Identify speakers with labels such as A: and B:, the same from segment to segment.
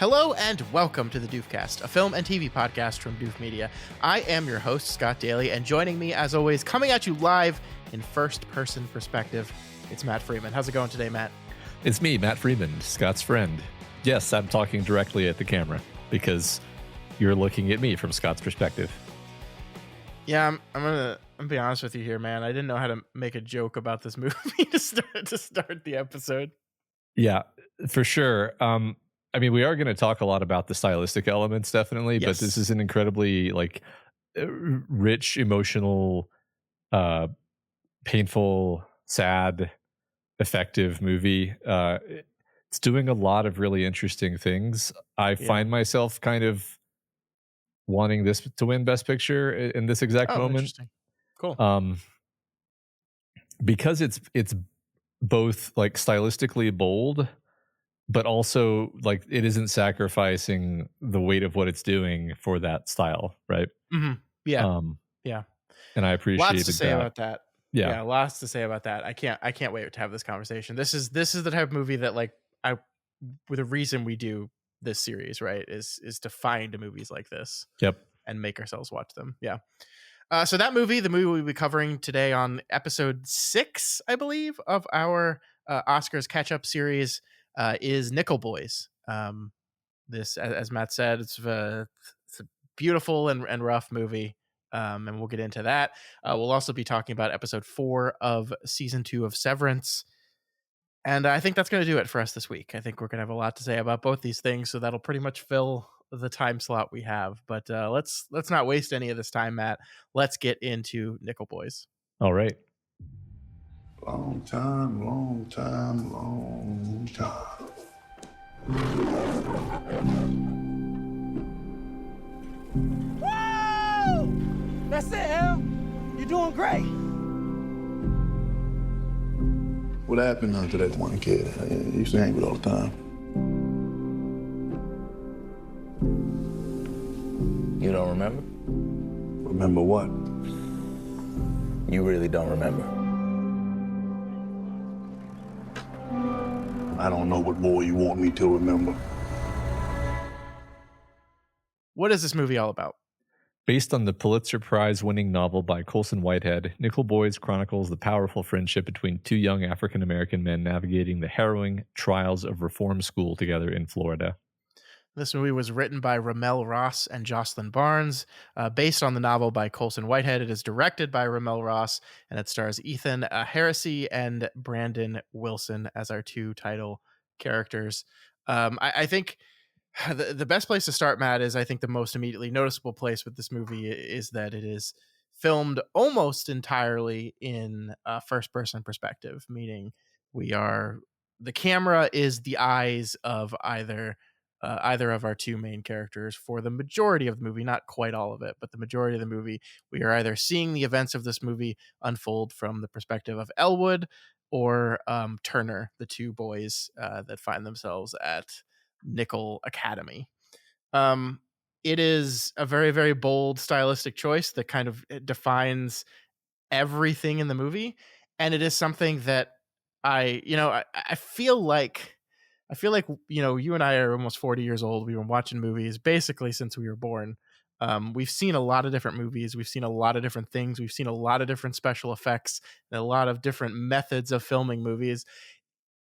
A: Hello and welcome to the Doofcast, a film and TV podcast from Doof Media. I am your host, Scott Daly, and joining me, as always, coming at you live in first-person perspective, it's Matt Freeman. How's it going today, Matt?
B: It's me, Matt Freeman, Scott's friend. Yes, I'm talking directly at the camera because you're looking at me from Scott's perspective.
A: Yeah, I'm gonna be honest with you here, man. I didn't know how to make a joke about this movie to start the episode.
B: Yeah, for sure. I mean, we are going to talk a lot about the stylistic elements, definitely,
A: Yes.
B: but this is an incredibly rich, emotional, painful, sad, effective movie. It's doing a lot of really interesting things. I find myself kind of wanting this to win Best Picture in this exact moment.
A: Interesting. Cool.
B: Because it's both like stylistically bold, but also like it isn't sacrificing the weight of what it's doing for that style, right?
A: Mm-hmm. Yeah. Yeah.
B: And I appreciated
A: lots to say about that.
B: Yeah,
A: lots to say about that. I can't wait to have this conversation. This is the type of movie that the reason we do this series, right, is to find movies like this.
B: Yep.
A: And make ourselves watch them. Yeah. So the movie we'll be covering today on episode 6, I believe, of our Oscars catch-up series is Nickel Boys. This, as Matt said, it's a beautiful and rough movie. And we'll get into that. We'll also be talking about episode 4 of season 2 of Severance. And I think that's going to do it for us this week. I think we're going to have a lot to say about both these things, so that'll pretty much fill the time slot we have. But let's not waste any of this time, Matt. Let's get into Nickel Boys.
B: All right.
C: Long time.
D: Woo! That's it, Al. You're doing great.
C: What happened to that one kid I used to hang with all the time?
E: You don't remember?
C: Remember what?
E: You really don't remember.
C: I don't know what more you want me to remember.
A: What is this movie all about?
B: Based on the Pulitzer Prize-winning novel by Colson Whitehead, Nickel Boys chronicles the powerful friendship between two young African-American men navigating the harrowing trials of reform school together in Florida.
A: This movie was written by Ramel Ross and Jocelyn Barnes, based on the novel by Colson Whitehead. It is directed by Ramel Ross, and it stars Ethan Heresy and Brandon Wilson as our two title characters. I think the best place to start, Matt, is I think the most immediately noticeable place with this movie is that it is filmed almost entirely in first-person perspective, meaning the camera is the eyes of either of our two main characters for the majority of the movie, not quite all of it, but the majority of the movie. We are either seeing the events of this movie unfold from the perspective of Elwood or Turner, the two boys that find themselves at Nickel Academy. It is a very, very bold stylistic choice that kind of defines everything in the movie. And it is something that I feel like, you and I are almost 40 years old. We've been watching movies basically since we were born. We've seen a lot of different movies. We've seen a lot of different things. We've seen a lot of different special effects and a lot of different methods of filming movies.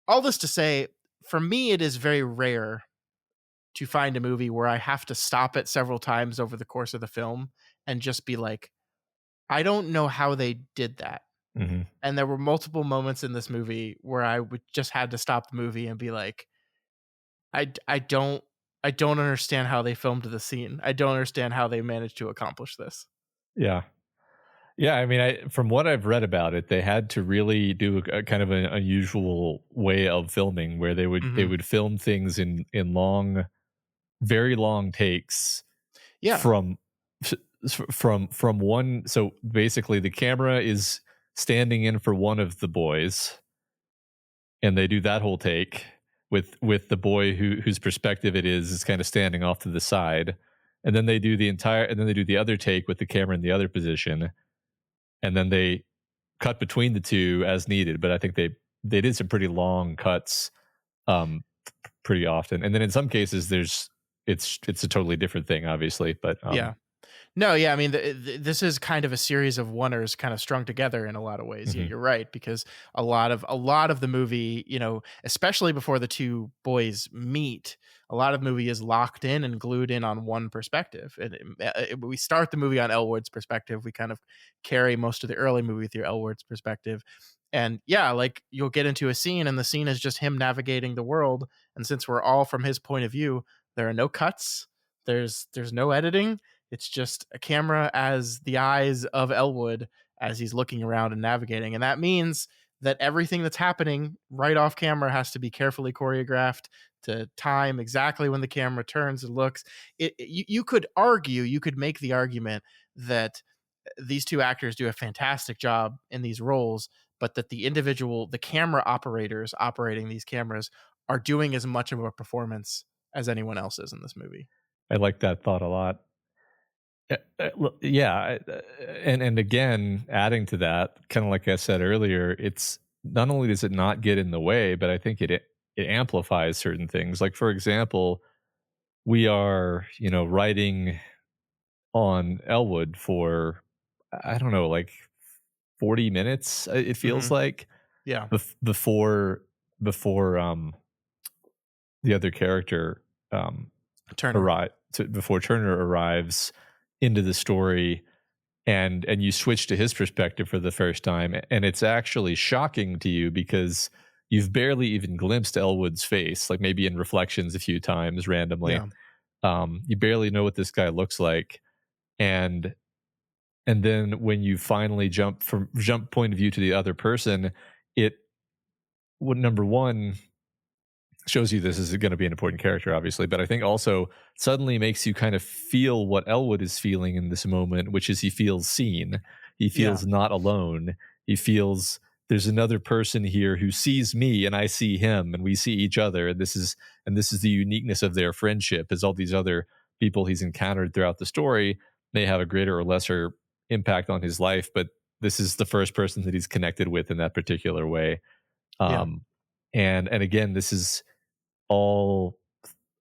A: All this to say, for me, it is very rare to find a movie where I have to stop it several times over the course of the film and just be like, I don't know how they did that.
B: Mm-hmm.
A: And there were multiple moments in this movie where I would just had to stop the movie and be like, I don't understand how they filmed the scene. I don't understand how they managed to accomplish this.
B: Yeah. I mean, from what I've read about it, they had to really do a kind of an unusual way of filming where they would film things in long, very long takes.
A: Yeah.
B: From one. So basically, the camera is standing in for one of the boys, and they do that whole take with the boy whose perspective it is kind of standing off to the side, and then they do the other take with the camera in the other position. And then they cut between the two as needed. But I think they did some pretty long cuts pretty often. And then in some cases, it's a totally different thing, obviously. But
A: Yeah. No, yeah, I mean, this is kind of a series of oneers kind of strung together in a lot of ways.
B: mhm.
A: You're right, because a lot of the movie, especially before the two boys meet, a lot of the movie is locked in and glued in on one perspective. And we start the movie on Elwood's perspective. We kind of carry most of the early movie through Elwood's perspective. And yeah, like you'll get into a scene, and the scene is just him navigating the world. And since we're all from his point of view, there are no cuts. There's no editing. It's just a camera as the eyes of Elwood as he's looking around and navigating. And that means that everything that's happening right off camera has to be carefully choreographed to time exactly when the camera turns and looks. You could argue, you could make the argument that these two actors do a fantastic job in these roles, but that the camera operators operating these cameras are doing as much of a performance as anyone else is in this movie.
B: I like that thought a lot. Yeah, and again, adding to that, kind of like I said earlier, it's not only does it not get in the way, but I think it amplifies certain things. Like for example, we are writing on Elwood for I don't know, like 40 minutes. It feels
A: Mhm.
B: like
A: Yeah.
B: before the other character
A: Turner.
B: before Turner arrives into the story, and you switch to his perspective for the first time, and it's actually shocking to you because you've barely even glimpsed Elwood's face, like maybe in reflections a few times randomly.
A: Yeah.
B: You barely know what this guy looks like, and then when you finally jump point of view to the other person, it would number one shows you this is going to be an important character, obviously, but I think also suddenly makes you kind of feel what Elwood is feeling in this moment, which is he feels seen. He
A: Yeah.
B: feels not alone. He feels there's another person here who sees me and I see him and we see each other. And this is the uniqueness of their friendship, is all these other people he's encountered throughout the story may have a greater or lesser impact on his life, but this is the first person that he's connected with in that particular way.
A: Yeah.
B: Um, and again, all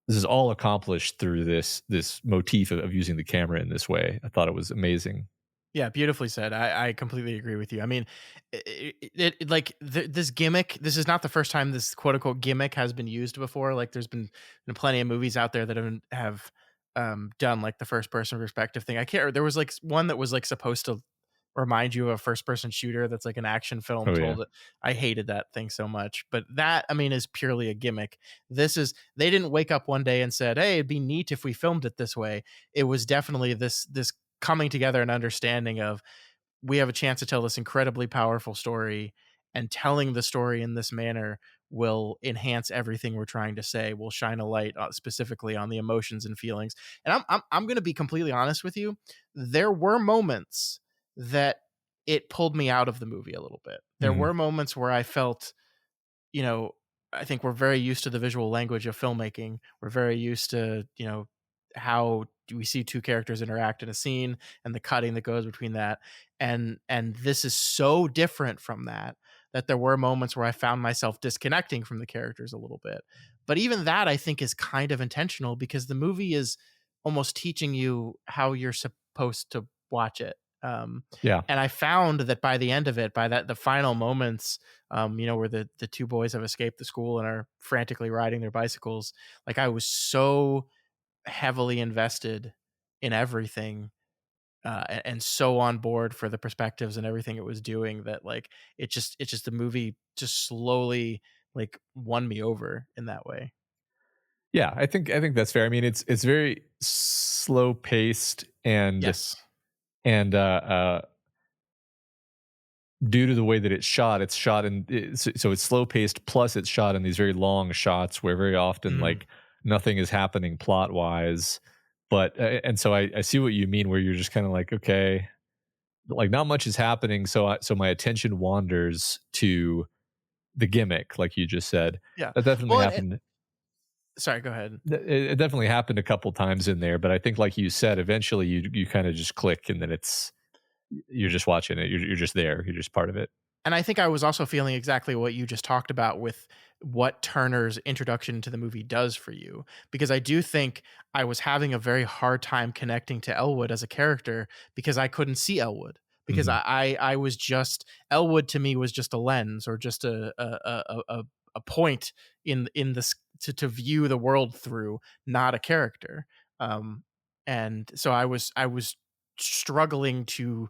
B: this is all accomplished through this motif of using the camera in this way. I thought it was amazing.
A: Yeah, beautifully said. I completely agree with you. I mean, this gimmick. This is not the first time this quote unquote gimmick has been used before. Like, there's been plenty of movies out there that have done like the first person perspective thing. I can't. There was like one that was like supposed to remind you of a first person shooter that's like an action film
B: Oh yeah.
A: told. I hated that thing so much. But that, I mean, is purely a gimmick. They didn't wake up one day and said, "Hey, it'd be neat if we filmed it this way." It was definitely this coming together and understanding of, we have a chance to tell this incredibly powerful story, and telling the story in this manner will enhance everything we're trying to say, will shine a light specifically on the emotions and feelings. And I'm going to be completely honest with you, there were moments that it pulled me out of the movie a little bit. There
B: Mhm.
A: were moments where I felt, you know, I think we're very used to the visual language of filmmaking. We're very used to, how do we see two characters interact in a scene and the cutting that goes between that. And this is so different from that, that there were moments where I found myself disconnecting from the characters a little bit. But even that, I think, is kind of intentional, because the movie is almost teaching you how you're supposed to watch it.
B: Yeah.
A: And I found that by the end of it, by the final moments, where the two boys have escaped the school and are frantically riding their bicycles, like I was so heavily invested in everything, and so on board for the perspectives and everything it was doing, that like it's just the movie just slowly like won me over in that way.
B: Yeah, I think that's fair. I mean, it's very slow paced,
A: Yes.
B: and due to the way that it's shot in so it's slow paced, plus it's shot in these very long shots where very often
A: Mhm.
B: like nothing is happening plot wise. But and so I see what you mean, where you're just kind of like, okay, like not much is happening, so my attention wanders to the gimmick, like you just said.
A: Yeah.
B: That definitely
A: Well,
B: happened.
A: sorry, go ahead.
B: It definitely happened a couple times in there, but I think, like you said, eventually you kind of just click, and then you're just watching it. You're just there. You're just part of it.
A: And I think I was also feeling exactly what you just talked about with what Turner's introduction to the movie does for you, because I do think I was having a very hard time connecting to Elwood as a character because I couldn't see Elwood. Because
B: Mhm.
A: I was just, Elwood to me was just a lens, or just a point in this to view the world through, not a character. Um, and so I was struggling to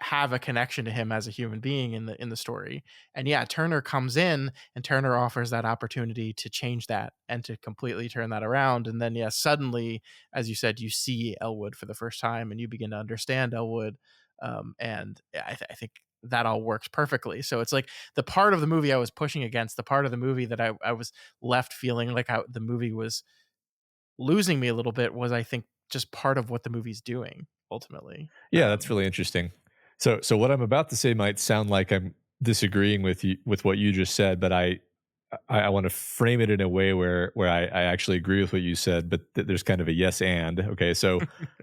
A: have a connection to him as a human being in the story. And yeah, Turner comes in, and Turner offers that opportunity to change that and to completely turn that around. And then yeah, suddenly, as you said, you see Elwood for the first time and you begin to understand Elwood. And yeah, I think that all works perfectly. So it's like the part of the movie I was pushing against, the part of the movie that I was left feeling like the movie was losing me a little bit, was, I think, just part of what the movie's doing ultimately.
B: Yeah, that's really interesting. So what I'm about to say might sound like I'm disagreeing with you with what you just said, but I want to frame it in a way where I actually agree with what you said, but there's kind of a yes and. Okay,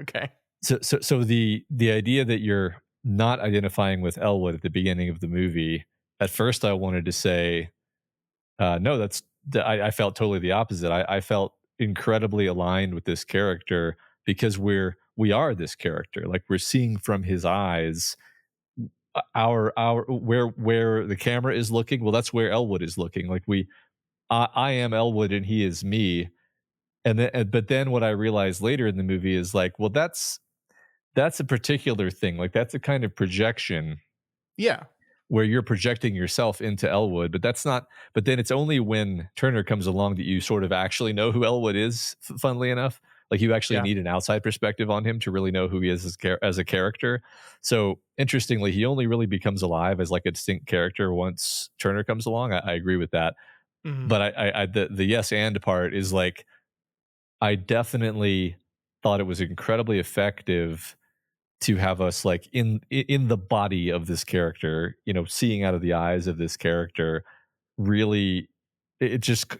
A: Okay.
B: so the idea that you're not identifying with Elwood at the beginning of the movie, at first I wanted to say no, I felt totally the opposite. I felt incredibly aligned with this character because we are this character. Like we're seeing from his eyes our where the camera is looking. Well, that's where Elwood is looking. Like I am Elwood and he is me. But then what I realized later in the movie is like, well, that's a particular thing. Like that's a kind of projection
A: Yeah.
B: where you're projecting yourself into Elwood, but that's not. But then it's only when Turner comes along that you sort of actually know who Elwood is. Funnily enough, like you actually
A: Yeah.
B: need an outside perspective on him to really know who he is as a character. So interestingly, he only really becomes alive as like a distinct character once Turner comes along. I agree with that,
A: Mhm.
B: but the yes and part is like I definitely thought it was incredibly effective to have us like in the body of this character, seeing out of the eyes of this character. Really, it just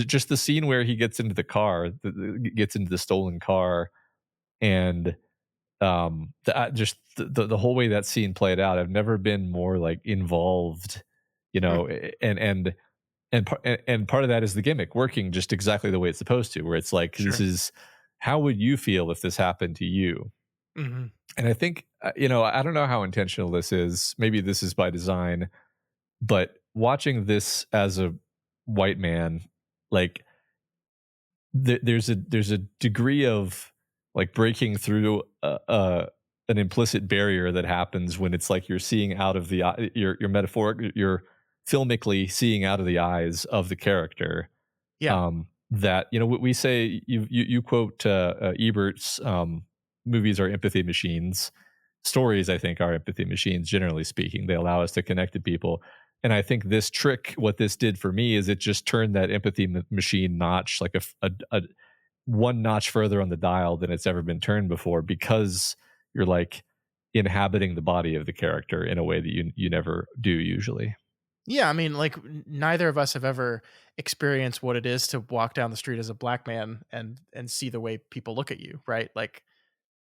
B: just the scene where he gets into the car, gets into the stolen car, and just the whole way that scene played out. I've never been more like involved, and part of that is the gimmick working just exactly the way it's supposed to, where it's like this
A: Sure.
B: is how would you feel if this happened to you.
A: Mhm.
B: And I think, I don't know how intentional this is. Maybe this is by design, but watching this as a white man, like there's a degree of like breaking through an implicit barrier that happens when it's like you're seeing out of your metaphoric, you're filmically seeing out of the eyes of the character.
A: Yeah.
B: That we say you quote Ebert's movies are empathy machines. Stories, I think, are empathy machines. Generally speaking, they allow us to connect to people, and I think this trick, what this did for me, is it just turned that empathy machine notch like a one notch further on the dial than it's ever been turned before, because you're like inhabiting the body of the character in a way that you never do usually.
A: Yeah, I mean, like, neither of us have ever experienced what it is to walk down the street as a black man and see the way people look at you, right? Like,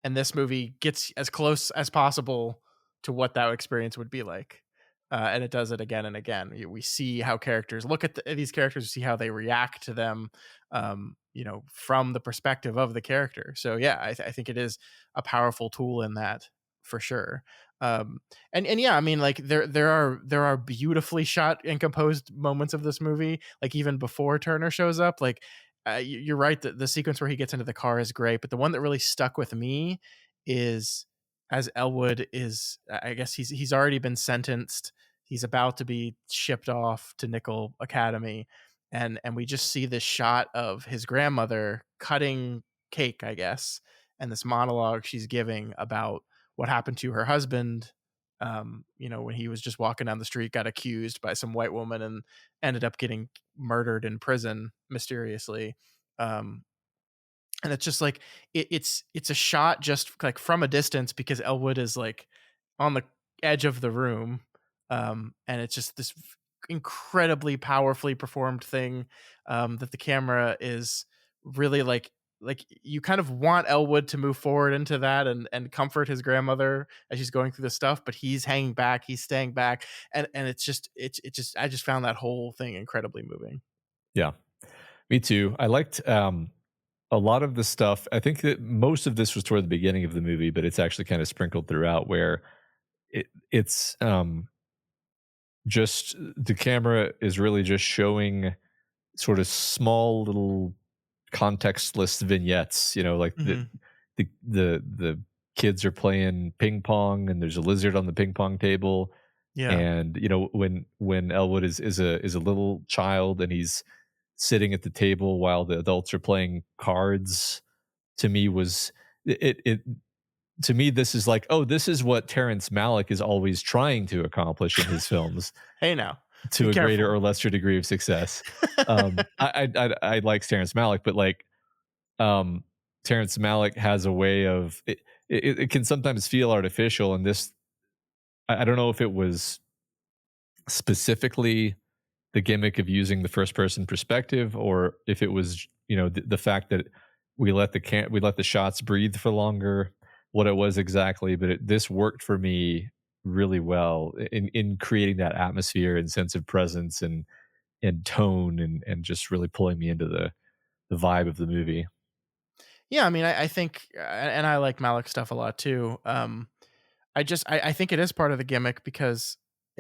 A: and this movie gets as close as possible to what that experience would be like. And it does it again and again. We see how characters look at these characters, we see how they react to them, from the perspective of the character. So yeah, I think it is a powerful tool in that, for sure. And yeah, I mean, like there are beautifully shot and composed moments of this movie, like even before Turner shows up. Like you're right that the sequence where he gets into the car is great, but the one that really stuck with me is as Elwood is, I guess he's already been sentenced. He's about to be shipped off to Nickel Academy, and we just see this shot of his grandmother cutting cake, I guess, and this monologue she's giving about what happened to her husband. When he was just walking down the street, got accused by some white woman and ended up getting murdered in prison mysteriously. Um, and it's just like it's a shot just like from a distance because Elwood is like on the edge of the room, and it's just this incredibly powerfully performed thing, that the camera is really like like you kind of want Elwood to move forward into that and comfort his grandmother as she's going through this stuff, but he's hanging back, he's staying back, and it's just I just found that whole thing incredibly moving.
B: Yeah, me too. I liked a lot of the stuff. I think that most of this was toward the beginning of the movie, but it's actually kind of sprinkled throughout where it's just the camera is really just showing sort of small little contextless vignettes, like
A: Mhm.
B: the kids are playing ping pong and there's a lizard on the ping pong table.
A: Yeah.
B: And when Elwood is a little child and he's sitting at the table while the adults are playing cards, to me was it to me this is like, oh, this is what Terrence Malick is always trying to accomplish in his films,
A: Hey, now, be
B: to a greater
A: careful.
B: or lesser degree of success. I like Terrence Malick, but like um, Terrence Malick has a way of it can sometimes feel artificial, and this I don't know if it was specifically the gimmick of using the first person perspective, or if it was the fact that we let the shots breathe for longer, what it was exactly. But this worked for me really well in creating that atmosphere and sense of presence and tone, and just really pulling me into the vibe of the movie.
A: Yeah, I mean, I think, and I like Malik stuff a lot too. I think it is part of the gimmick because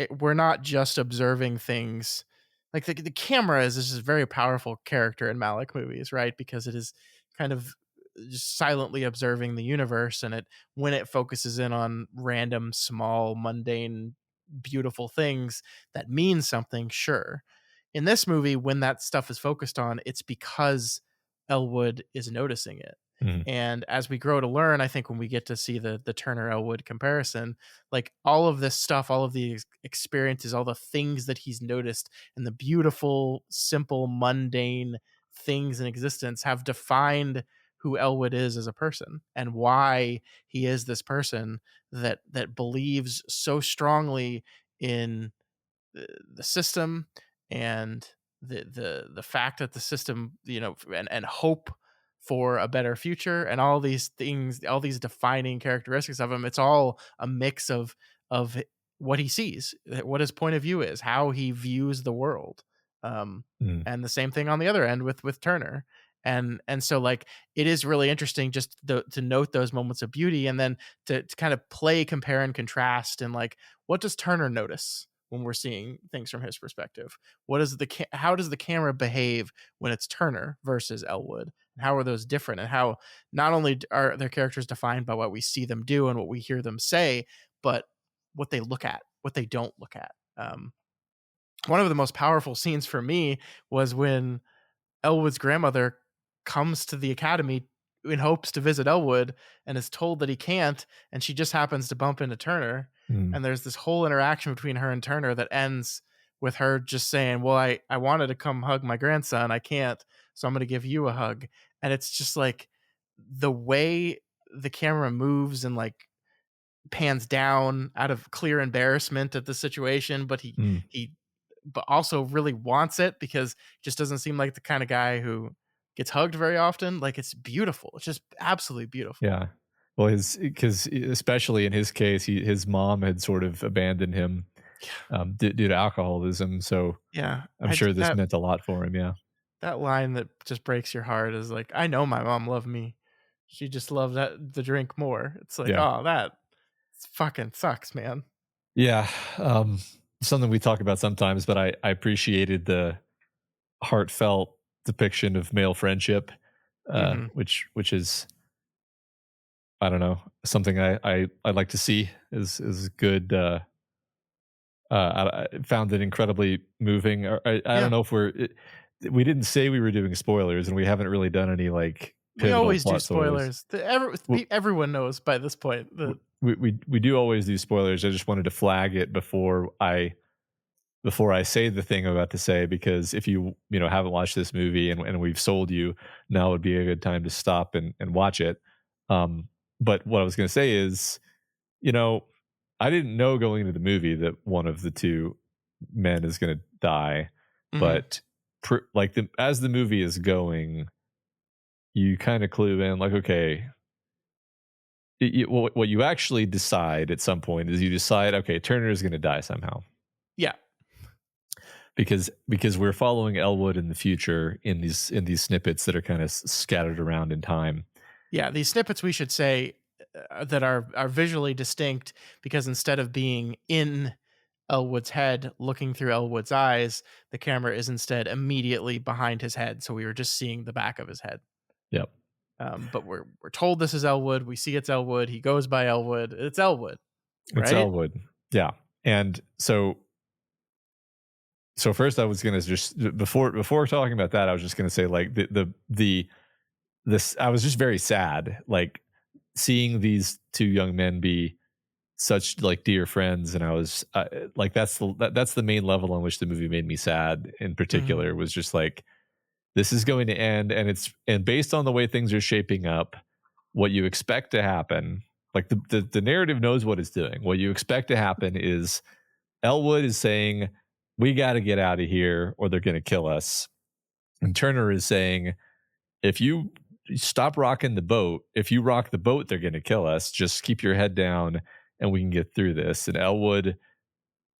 A: we're not just observing things. Like the camera is this very powerful character in Malik movies, right? Because it is kind of just silently observing the universe, and it when it focuses in on random, small, mundane, beautiful things that mean something. Sure, in this movie, when that stuff is focused on, it's because Elwood is noticing it.
B: Mm,
A: And as we grow to learn, I think when we get to see the Turner Elwood comparison, like all of this stuff, all of the experiences, all the things that he's noticed, and the beautiful, simple, mundane things in existence have defined who Elwood is as a person and why he is this person that believes so strongly in the system and the fact that the system, and hope for a better future and all these things, all these defining characteristics of him. It's all a mix of what he sees, what his point of view is, how he views the world. um
B: mm,
A: and the same thing on the other end with Turner. And so, like, it is really interesting just to note those moments of beauty, and then to kind of play compare and contrast, and like, what does Turner notice when we're seeing things from his perspective? What is how does the camera behave when it's Turner versus Elwood? And how are those different? And how not only are their characters defined by what we see them do and what we hear them say, but what they look at, what they don't look at. One of the most powerful scenes for me was when Elwood's grandmother comes to the academy in hopes to visit Elwood and is told that he can't, and she just happens to bump into Turner.
B: mm,
A: And there's this whole interaction between her and Turner that ends with her just saying, well, I wanted to come hug my grandson. I can't. So I'm going to give you a hug. And it's just like the way the camera moves and like pans down out of clear embarrassment at the situation, but
B: mm.
A: he but also really wants it because he just doesn't seem like the kind of guy who gets hugged very often. Like, it's beautiful. It's just absolutely beautiful.
B: Yeah. Well, his because especially in his case, his mom had sort of abandoned him due to alcoholism. So
A: Yeah.
B: I'm sure this meant a lot for him. Yeah.
A: That line that just breaks your heart is like, I know my mom loved me. She just loved the drink more. It's like,
B: Yeah.
A: oh, that fucking sucks, man.
B: Yeah. Um, Something we talk about sometimes, but I appreciated the heartfelt depiction of male friendship,
A: Hmm.
B: which is, I don't know, something I like to see is good. I found it incredibly moving. I don't
A: Yeah.
B: know if we didn't say we were doing spoilers, and we haven't really done any like
A: We
B: pivotal
A: always do
B: plot spoilers.
A: spoilers.
B: W-
A: Everyone knows by this point that.
B: we do always do spoilers. I just wanted to flag it before I say the thing I'm about to say, because if you haven't watched this movie and we've sold you, now would be a good time to stop and watch it. Um, but what I was going to say is, you know, I didn't know going into the movie that one of the two men is going to die,
A: Mhm.
B: but as the movie is going, you kind of clue in like, okay, what you actually decide at some point is you decide, okay, Turner is going to die somehow
A: Yeah.
B: because we're following Elwood in the future in these snippets that are kind of scattered around in time.
A: Yeah, these snippets we should say that are visually distinct because instead of being in Elwood's head looking through Elwood's eyes, the camera is instead immediately behind his head, so we were just seeing the back of his head.
B: Yep.
A: But we're told this is Elwood. We see it's Elwood. He goes by Elwood. It's Elwood,
B: It's
A: right?
B: Elwood. Yeah. And so first I was going to just before talking about that, I was just going to say like this I was just very sad like seeing these two young men be such like dear friends, and I was like that's the main level on which the movie made me sad in particular.
A: Mhm.
B: Was just like this is going to end, and based on the way things are shaping up, what you expect to happen, like the narrative knows what it's doing. What you expect to happen is Elwood is saying we got to get out of here or they're going to kill us, and Turner is saying if you stop rocking the boat, if you rock the boat, they're going to kill us. Just keep your head down and we can get through this. And Elwood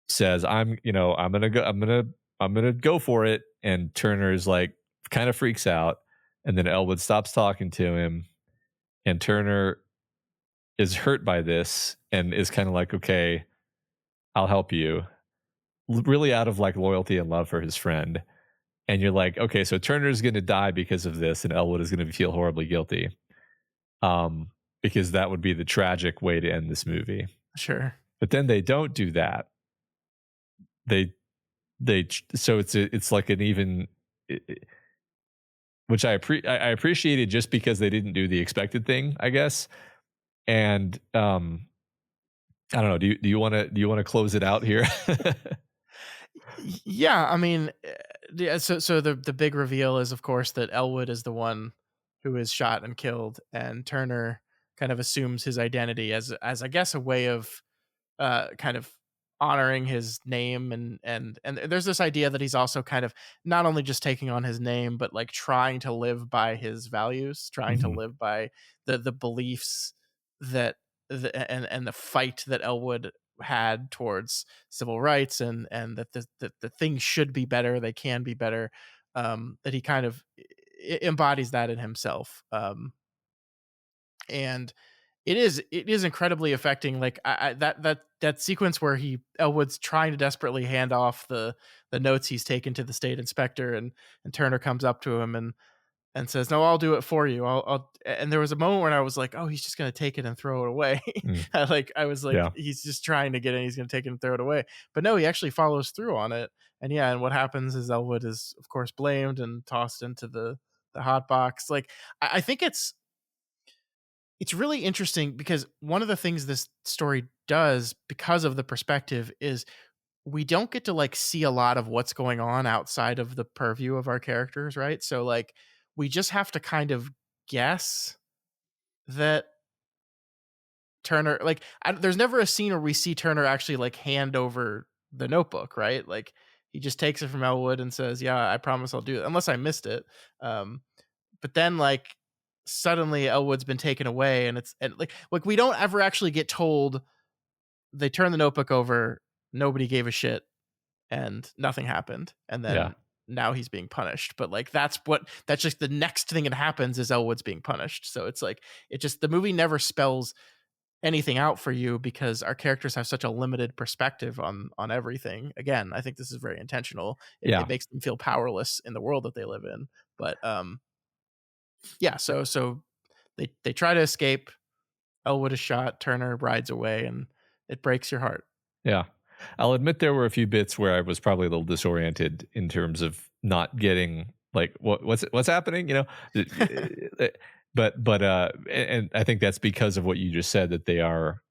B: says, I'm going to go for it. And Turner's like, kind of freaks out. And then Elwood stops talking to him. And Turner is hurt by this and is kind of like, okay, I'll help you. Really out of like loyalty and love for his friend. And you're like, okay, so Turner's going to die because of this, and Elwood is going to feel horribly guilty. Because that would be the tragic way to end this movie.
A: Sure.
B: But then they don't do that. So it's like an even, which I appreciated just because they didn't do the expected thing, I guess. And I don't know. Do you want to close it out here?
A: Yeah, I mean, yeah. So the big reveal is, of course, that Elwood is the one who is shot and killed, and Turner kind of assumes his identity as I guess a way of kind of honoring his name, and there's this idea that he's also kind of not only just taking on his name, but like trying to live by his values, trying to
B: Mhm.
A: live by the beliefs that and the fight that Elwood had towards civil rights, and that the things should be better, they can be better, that he kind of embodies that in himself, and it is incredibly affecting. Like that sequence where Elwood's trying to desperately hand off the notes he's taken to the state inspector, and Turner comes up to him and says, "No, I'll do it for you. I'll." And there was a moment where I was like, "Oh, he's just gonna take it and throw it away."
B: Mm.
A: I was like,
B: Yeah.
A: he's just trying to get it. He's gonna take it and throw it away. But no, he actually follows through on it. And yeah, and what happens is Elwood is of course blamed and tossed into the hot box. Like I think it's really interesting because one of the things this story does because of the perspective is we don't get to like see a lot of what's going on outside of the purview of our characters, right? So like we just have to kind of guess that Turner, like there's never a scene where we see Turner actually like hand over the notebook, right? Like he just takes it from Elwood and says, "Yeah, I promise I'll do it," unless I missed it. But then like suddenly Elwood's been taken away, and it's and like we don't ever actually get told they turn the notebook over, nobody gave a shit, and nothing happened, and
B: Yeah.
A: then now he's being punished. But like that's just the next thing that happens is Elwood's being punished. So it's like it just the movie never spells anything out for you because our characters have such a limited perspective on everything. Again, I think this is very intentional.
B: Yeah.
A: It makes them feel powerless in the world that they live in. But yeah, so they try to escape. Elwood is shot. Turner rides away, and it breaks your heart.
B: Yeah. I'll admit there were a few bits where I was probably a little disoriented in terms of not getting like what's happening, you know. And I think that's because of what you just said, that they are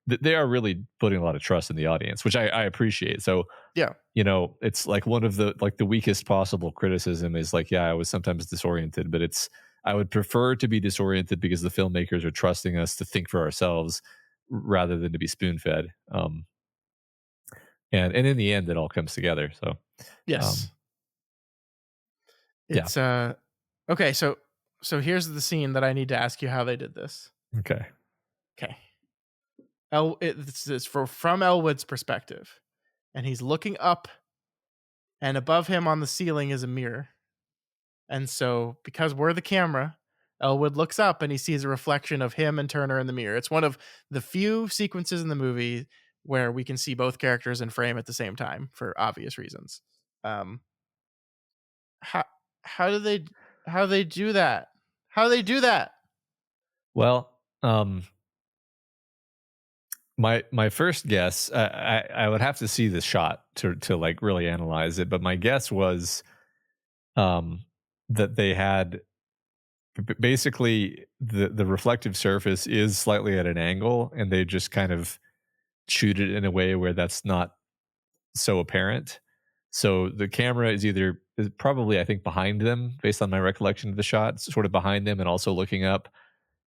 B: really putting a lot of trust in the audience, which I appreciate. So
A: Yeah.
B: you know, it's like one of the like the weakest possible criticism is like, yeah, I was sometimes disoriented, but I would prefer to be disoriented because the filmmakers are trusting us to think for ourselves rather than to be spoon fed. And in the end, it all comes together. So,
A: Yes.
B: yeah.
A: It's okay. So So here's the scene that I need to ask you how they did this.
B: Okay.
A: Okay. This is from Elwood's perspective, and he's looking up, and above him on the ceiling is a mirror. And so, because we're the camera, Elwood looks up and he sees a reflection of him and Turner in the mirror. It's one of the few sequences in the movie where we can see both characters in frame at the same time for obvious reasons. Um, how how do they do that? How do they do that?
B: Well, my first guess, I would have to see the shot to like really analyze it, but my guess was um that they had basically the reflective surface is slightly at an angle, and they just kind of shoot it in a way where that's not so apparent. So the camera is probably, I think, behind them based on my recollection of the shot, sort of behind them and also looking up.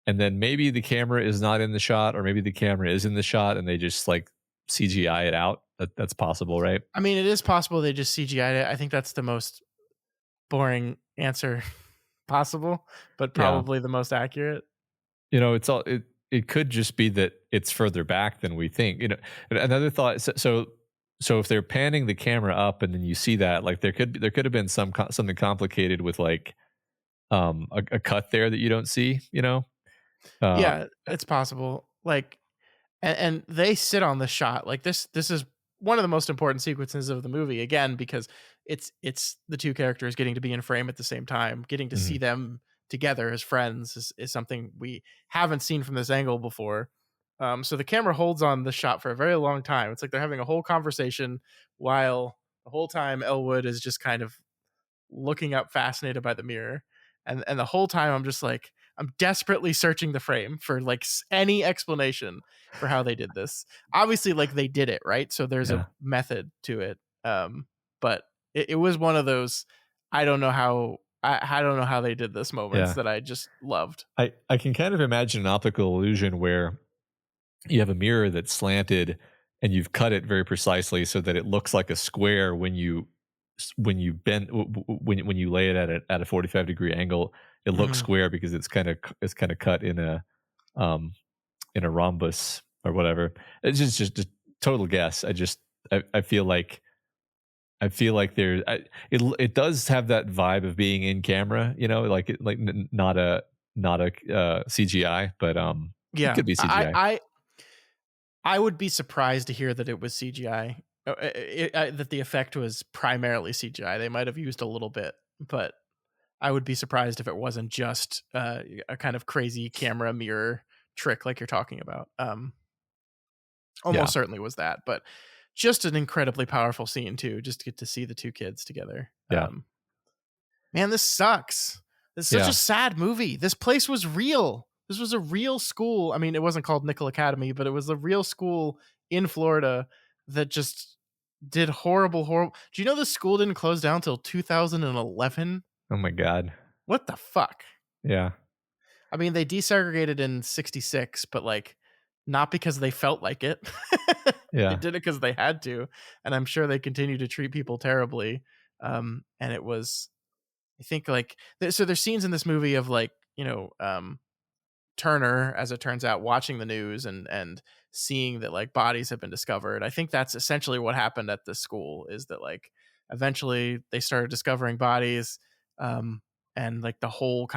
B: And then maybe the camera is not in the shot, or maybe the camera is in the shot and they just like CGI it out. That's possible, right?
A: I mean, it is possible they just CGI'd it. I think that's the most boring answer possible, but
B: Yeah.
A: probably the most accurate.
B: It could just be that it's further back than we think. Another thought. So if they're panning the camera up and then you see that, like there could have been something complicated with like a cut there that you don't see. Uh,
A: Yeah, it's possible. Like, and they sit on the shot. Like this is one of the most important sequences of the movie, again, because it's the two characters getting to be in frame at the same time. Getting to see
B: mhm.
A: them together as friends is something we haven't seen from this angle before. So the camera holds on the shot for a very long time. It's like they're having a whole conversation while the whole time Elwood is just kind of looking up, fascinated by the mirror. And the whole time I'm just like, I'm desperately searching the frame for like any explanation for how they did this. Obviously, like they did it right, so there's a
B: Yeah,
A: method to it. But it was one of those I don't know how they did this moments
B: yeah.
A: that I just loved.
B: I can kind of imagine an optical illusion where you have a mirror that's slanted and you've cut it very precisely so that it looks like a square when you bend when you lay it at a 45-degree angle. It looks
A: Mhm.
B: square because it's kind of cut um in a rhombus or whatever. It's just a total guess. I feel like it does have that vibe of being in camera, like not a CGI, but it
A: Yeah,
B: could be CGI.
A: I would be surprised to hear that it was CGI. That the effect was primarily CGI. They might have used a little bit, but I would be surprised if it wasn't just a kind of crazy camera mirror trick like you're talking about.
B: Yeah,
A: Almost certainly was that, but just an incredibly powerful scene too. Just to get to see the two kids together.
B: yeah,
A: Man, this sucks. This is such a
B: yeah.
A: sad movie. This place was real. This was a real school. I mean, it wasn't called Nickel Academy, but it was a real school in Florida that just did horrible. Do you know the school didn't close down until 2011?
B: Oh my god.
A: What the fuck?
B: Yeah,
A: I mean, they desegregated in 66, but like not because they felt like it. They
B: yeah,
A: did it because they had to. And I'm sure they continue to treat people terribly. And it was, I think, like, so there's scenes in this movie of like, Turner, as it turns out, watching the news and seeing that like bodies have been discovered. I think that's essentially what happened at the school, is that like eventually they started discovering bodies, um, and like the whole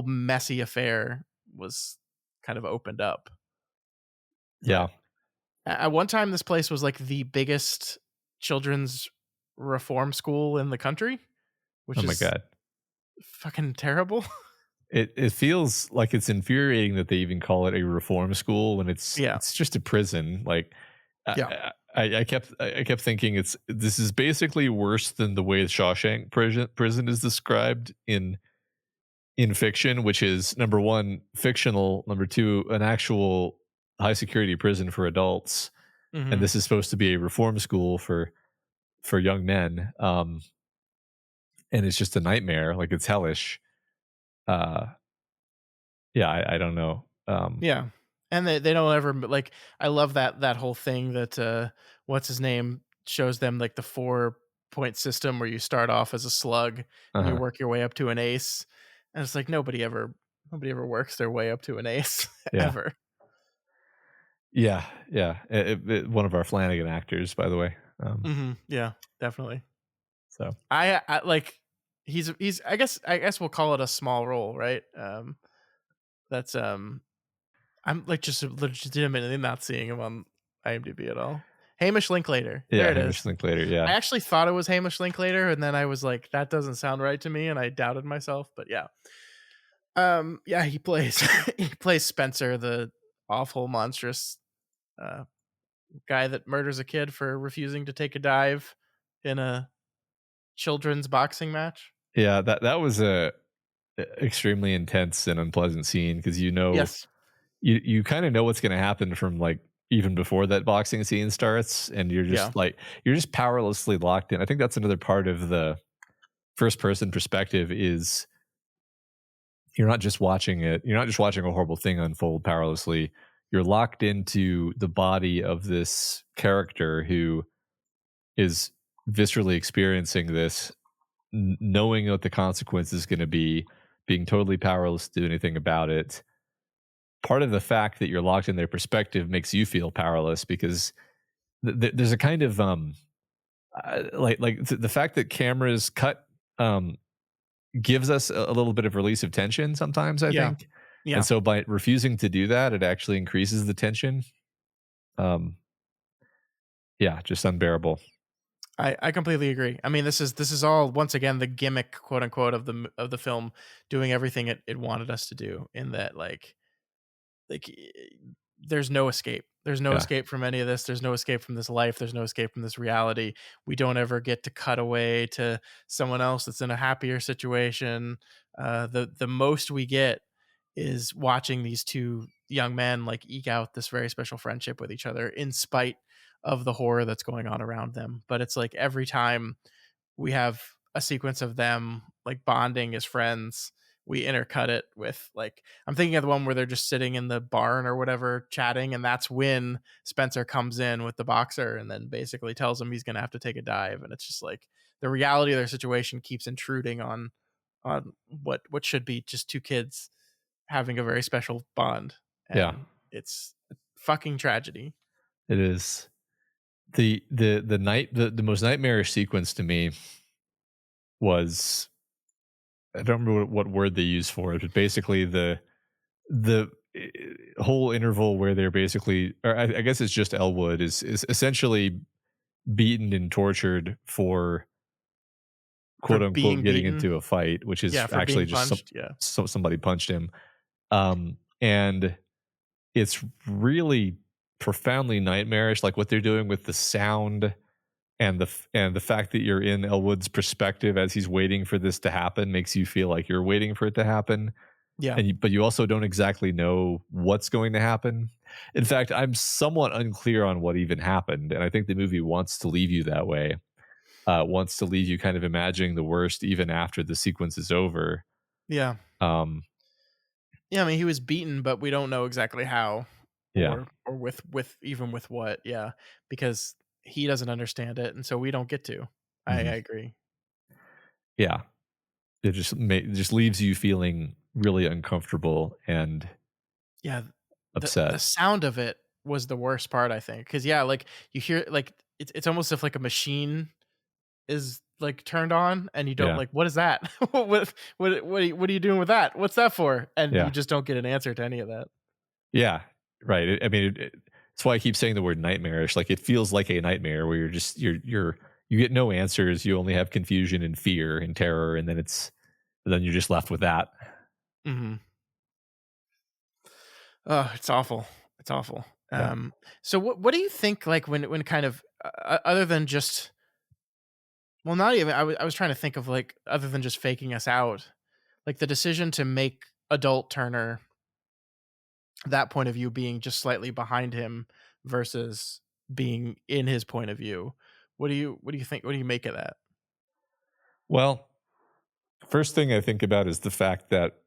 A: messy affair was kind of opened up.
B: yeah.
A: But at one time, this place was like the biggest children's reform school in the country,
B: Oh
A: which
B: my
A: is
B: god.
A: fucking terrible.
B: It feels like it's infuriating that they even call it a reform school when it's
A: Yeah,
B: it's just a prison. Like
A: yeah.
B: I kept thinking this is basically worse than the way the Shawshank prison is described in fiction, which is number one fictional, number two an actual high security prison for adults, and
A: Hmm.
B: this is supposed to be a reform school for young men. And it's just a nightmare. Like it's hellish. Uh, yeah, I don't know.
A: Yeah. And they don't ever like, I love that whole thing that what's his name shows them, like the 4-point system where you start off as a slug and you
B: Uh-huh.
A: work your way up to an ace. And it's like nobody ever works their way up to an ace
B: Yeah.
A: ever.
B: Yeah. Yeah. One of our Flanagan actors, by the way.
A: Yeah, definitely.
B: So
A: I like he's I guess we'll call it a small role, right? That's I'm like just legitimately not seeing him on IMDb at all. Hamish Linklater. There
B: yeah,
A: it
B: Hamish
A: is.
B: Linklater.
A: I
B: Yeah.
A: actually thought it was Hamish Linklater, and then I was like, that doesn't sound right to me, and I doubted myself. But yeah, yeah, he plays he plays Spencer, the awful, monstrous uh, guy that murders a kid for refusing to take a dive in a children's boxing match.
B: Yeah. That was a extremely intense and unpleasant scene because
A: Yes.
B: you kind of know what's going to happen from like even before that boxing scene starts, and
A: Yeah.
B: you're just powerlessly locked in. I think that's another part of the first person perspective is you're not just watching a horrible thing unfold powerlessly. You're locked into the body of this character who is viscerally experiencing this, knowing what the consequence is going to be, being totally powerless to do anything about it. Part of the fact that you're locked in their perspective makes you feel powerless because there's a kind of the fact that cameras cut um gives us a little bit of release of tension sometimes, I
A: Yeah.
B: think. And
A: Yeah.
B: so by refusing to do that, it actually increases the tension. Um, yeah, just unbearable.
A: I completely agree. I mean, this is all once again the gimmick, quote unquote, of the film doing everything it wanted us to do. In that, there's no escape. There's no
B: Yeah,
A: escape from any of this. There's no escape from this life. There's no escape from this reality. We don't ever get to cut away to someone else that's in a happier situation. The most we get is watching these two young men like eke out this very special friendship with each other in spite of the horror that's going on around them. But it's like every time we have a sequence of them like bonding as friends, we intercut it with like I'm thinking of the one where they're just sitting in the barn or whatever chatting, and that's when Spencer comes in with the boxer and then basically tells him he's going to have to take a dive, and it's just like the reality of their situation keeps intruding on what should be just two kids having a very special bond,
B: yeah,
A: and it's a fucking tragedy.
B: it is. The most nightmarish sequence to me was, I don't remember what word they use for it, but basically the whole interval where they're basically, or I guess it's just Elwood is essentially beaten and tortured for
A: For
B: quote unquote
A: being
B: getting
A: beaten.
B: into a fight, which is
A: Yeah, for
B: actually
A: being
B: just
A: punched. Yeah.
B: somebody punched him. And it's really profoundly nightmarish, like what they're doing with the sound and the fact that you're in Elwood's perspective as he's waiting for this to happen makes you feel like you're waiting for it to happen,
A: Yeah.
B: but you also don't exactly know what's going to happen. In fact, I'm somewhat unclear on what even happened, and I think the movie wants to leave you that way. Wants to leave you kind of imagining the worst even after the sequence is over.
A: Yeah.
B: Um,
A: Yeah, I mean, he was beaten, but we don't know exactly how
B: yeah.
A: or with even with what. Yeah, because he doesn't understand it, and so we don't get to. I
B: Mhm.
A: agree.
B: Yeah. It just leaves you feeling really uncomfortable and
A: Yeah, the
B: upset.
A: sound of it was the worst part, I think, because yeah, like you hear like it's almost if like a machine is like turned on, and you don't
B: Yeah.
A: like what is that? What are you doing with that? What's that for? And you
B: Yeah.
A: just don't get an answer to any of that.
B: Yeah. Right. I mean, it's why I keep saying the word nightmarish. Like it feels like a nightmare where you get no answers. You only have confusion and fear and terror, and then you're just left with that.
A: Hmm. Oh, it's awful. It's awful.
B: Yeah.
A: So what do you think like when kind of other than just well not even I was trying to think of like other than just faking us out, like the decision to make adult Turner that point of view being just slightly behind him versus being in his point of view. What do you think? What do you make of that?
B: Well, first thing I think about is the fact that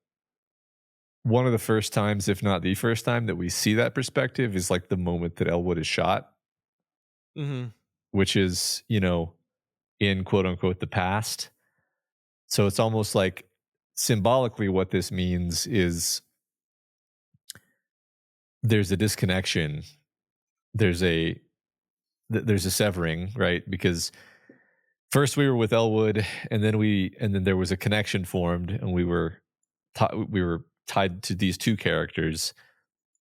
B: one of the first times, if not the first time, that we see that perspective is like the moment that Elwood is shot,
A: Hmm.
B: which is, in quote unquote the past. So it's almost like symbolically, what this means is there's a disconnection. There's a there's a severing, right? Because first we were with Elwood, and then there was a connection formed, and we were tied to these two characters,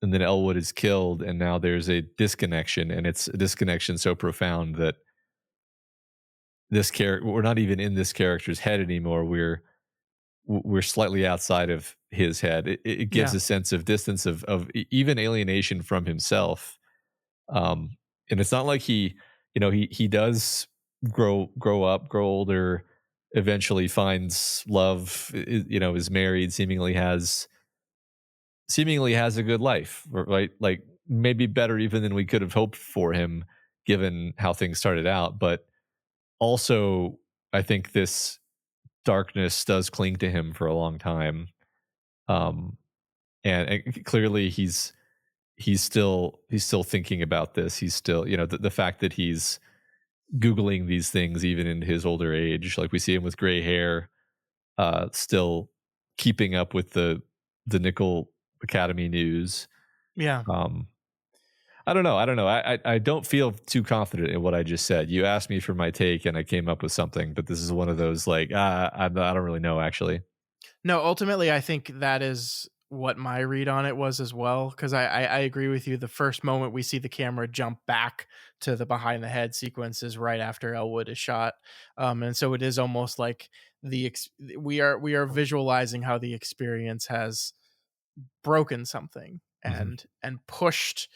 B: and then Elwood is killed, and now there's a disconnection, and it's a disconnection so profound that this character we're not even in this character's head anymore. We're slightly outside of his head. It gives
A: Yeah.
B: a sense of distance of even alienation from himself. Um, and it's not like he does grow up, grow older, eventually finds love, is married, seemingly has a good life, right? Like maybe better even than we could have hoped for him, given how things started out. But also, I think this darkness does cling to him for a long time. Um, and clearly he's still thinking about this. He's still, the fact that he's Googling these things even in his older age, like we see him with gray hair, still keeping up with the Nickel Academy news.
A: Yeah.
B: Um, I don't know. I don't feel too confident in what I just said. You asked me for my take, and I came up with something, but this is one of those like I don't really know actually.
A: No, ultimately, I think that is what my read on it was as well. Because I agree with you. The first moment we see the camera jump back to the behind the head sequence is right after Elwood is shot, and so it is almost like we are visualizing how the experience has broken something
B: Mhm.
A: and pushed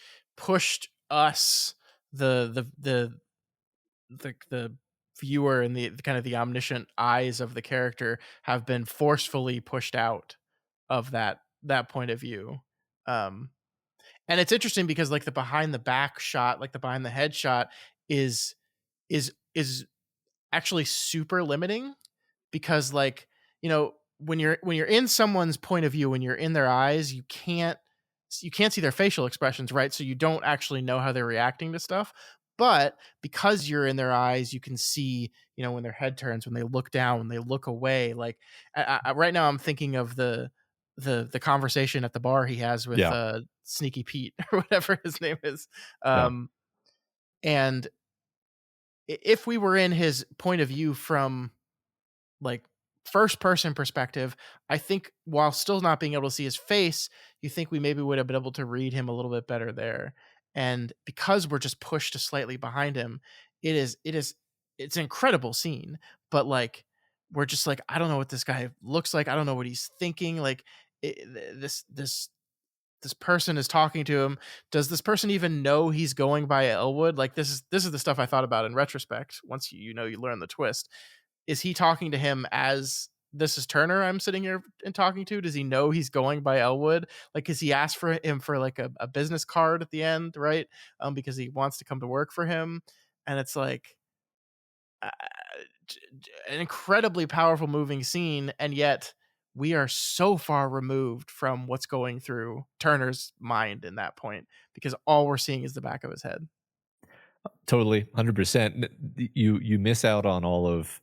A: us the viewer and the kind of the omniscient eyes of the character have been forcefully pushed out of that point of view. um and it's interesting because like the behind the back shot, like the behind the head shot is is actually super limiting because like, when you're in someone's point of view, when you're in their eyes, you can't see their facial expressions, right? So you don't actually know how they're reacting to stuff. But because you're in their eyes, you can see, when their head turns, when they look down, when they look away. Like right now I'm thinking of the conversation at the bar he has with
B: Yeah,
A: Sneaky Pete or whatever his name is.
B: yeah,
A: um and if we were in his point of view from like first person perspective, I think while still not being able to see his face, you think we maybe would have been able to read him a little bit better there. And because we're just pushed to slightly behind him, it's an incredible scene. But like we're just like, I don't know what this guy looks like. I don't know what he's thinking. Like this person is talking to him. Does this person even know he's going by Elwood? Like this is the stuff I thought about in retrospect. Once you learn the twist, is he talking to him as this is Turner I'm sitting here and talking to? Does he know he's going by Elwood? Like, cause he asked for him for like a business card at the end, right? Because he wants to come to work for him. And it's like uh, an incredibly powerful moving scene. And yet we are so far removed from what's going through Turner's mind in that point, because all we're seeing is the back of his head.
B: totally, 100%. You miss out on all of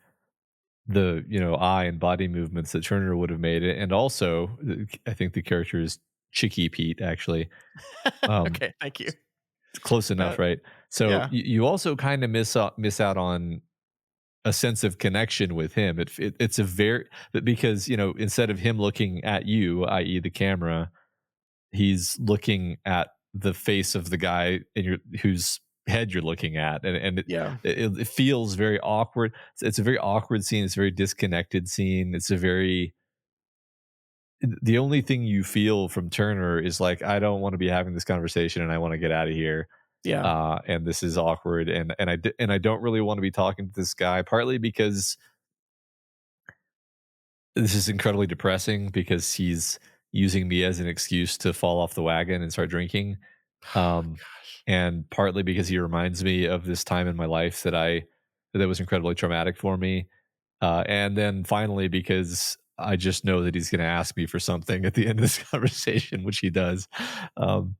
B: the eye and body movements that Turner would have made it, and also I think the character is Chicky Pete actually. Um,
A: Okay. Thank you.
B: close
A: Uh,
B: enough, right? So
A: yeah.
B: you also kind of miss out on a sense of connection with him. It's a very because instead of him looking at you, i.e., the camera, he's looking at the face of the guy in your whose head you're looking at, and
A: Yeah.
B: it feels very awkward. It's a very awkward scene. It's a very disconnected scene. It's a very the only thing you feel from Turner is like, I don't want to be having this conversation, and I want to get out of here.
A: Yeah.
B: And this is awkward, and I don't really want to be talking to this guy. Partly because this is incredibly depressing because he's using me as an excuse to fall off the wagon and start drinking. Um,
A: Gosh.
B: and partly because he reminds me of this time in my life that was incredibly traumatic for me. And then finally, because I just know that he's going to ask me for something at the end of this conversation, which he does. Um,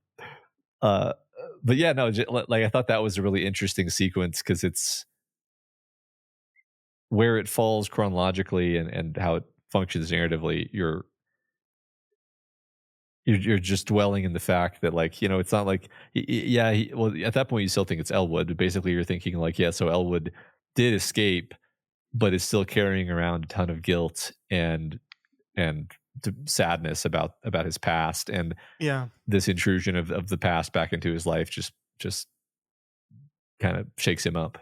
B: uh, but yeah, no, like I thought that was a really interesting sequence because it's where it falls chronologically and how it functions narratively, you're just dwelling in the fact that, like, it's not like well, at that point you still think it's Elwood, but basically you're thinking like, yeah, so Elwood did escape but is still carrying around a ton of guilt and sadness about his past, and
A: Yeah.
B: this intrusion of the past back into his life just kind of shakes him up.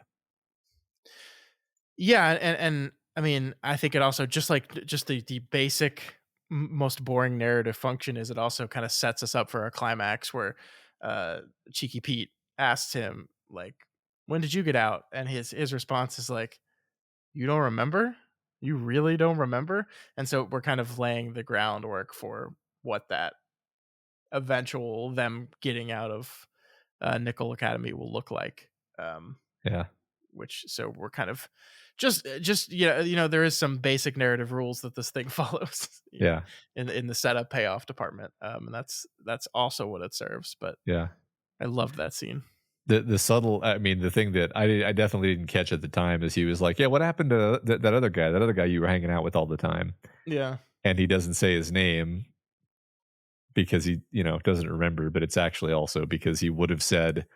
A: Yeah, and I mean, I think it also just the basic most boring narrative function is it also kind of sets us up for a climax where uh Cheeky Pete asks him like, "When did you get out?" And his response is like, "You don't remember? You really don't remember?" And so we're kind of laying the groundwork for what that eventual them getting out of Nickel Academy will look like. Um
B: Yeah,
A: which so we're kind of just there is some basic narrative rules that this thing follows,
B: yeah,
A: in the setup payoff department, and that's also what it serves. But
B: yeah.
A: I loved that scene.
B: The subtle, I mean, the thing that I definitely didn't catch at the time is he was like, yeah, what happened to that other guy, you were hanging out with all the time?
A: Yeah,
B: And he doesn't say his name because he, doesn't remember, but it's actually also because he would have said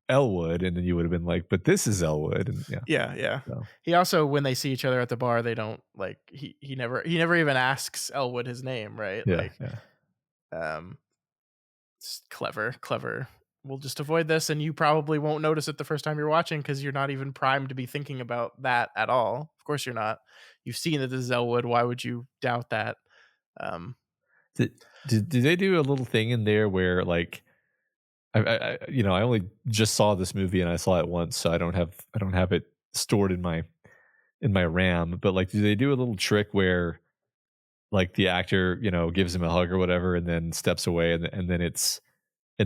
B: Elwood, and then you would have been like, but this is Elwood. And yeah,
A: yeah.
B: so
A: He also, when they see each other at the bar, they don't like he never even asks Elwood his name, right?
B: yeah,
A: Like,
B: yeah,
A: um, it's clever. We'll just avoid this, and you probably won't notice it the first time you're watching because you're not even primed to be thinking about that at all. Of course, you're not. You've seen that this is Elwood. Why would you doubt that? Um,
B: did they do a little thing in there where, like, I only just saw this movie and I saw it once, so I don't have it stored in my RAM, but, like, do they do a little trick where, like, the actor, gives him a hug or whatever and then steps away, and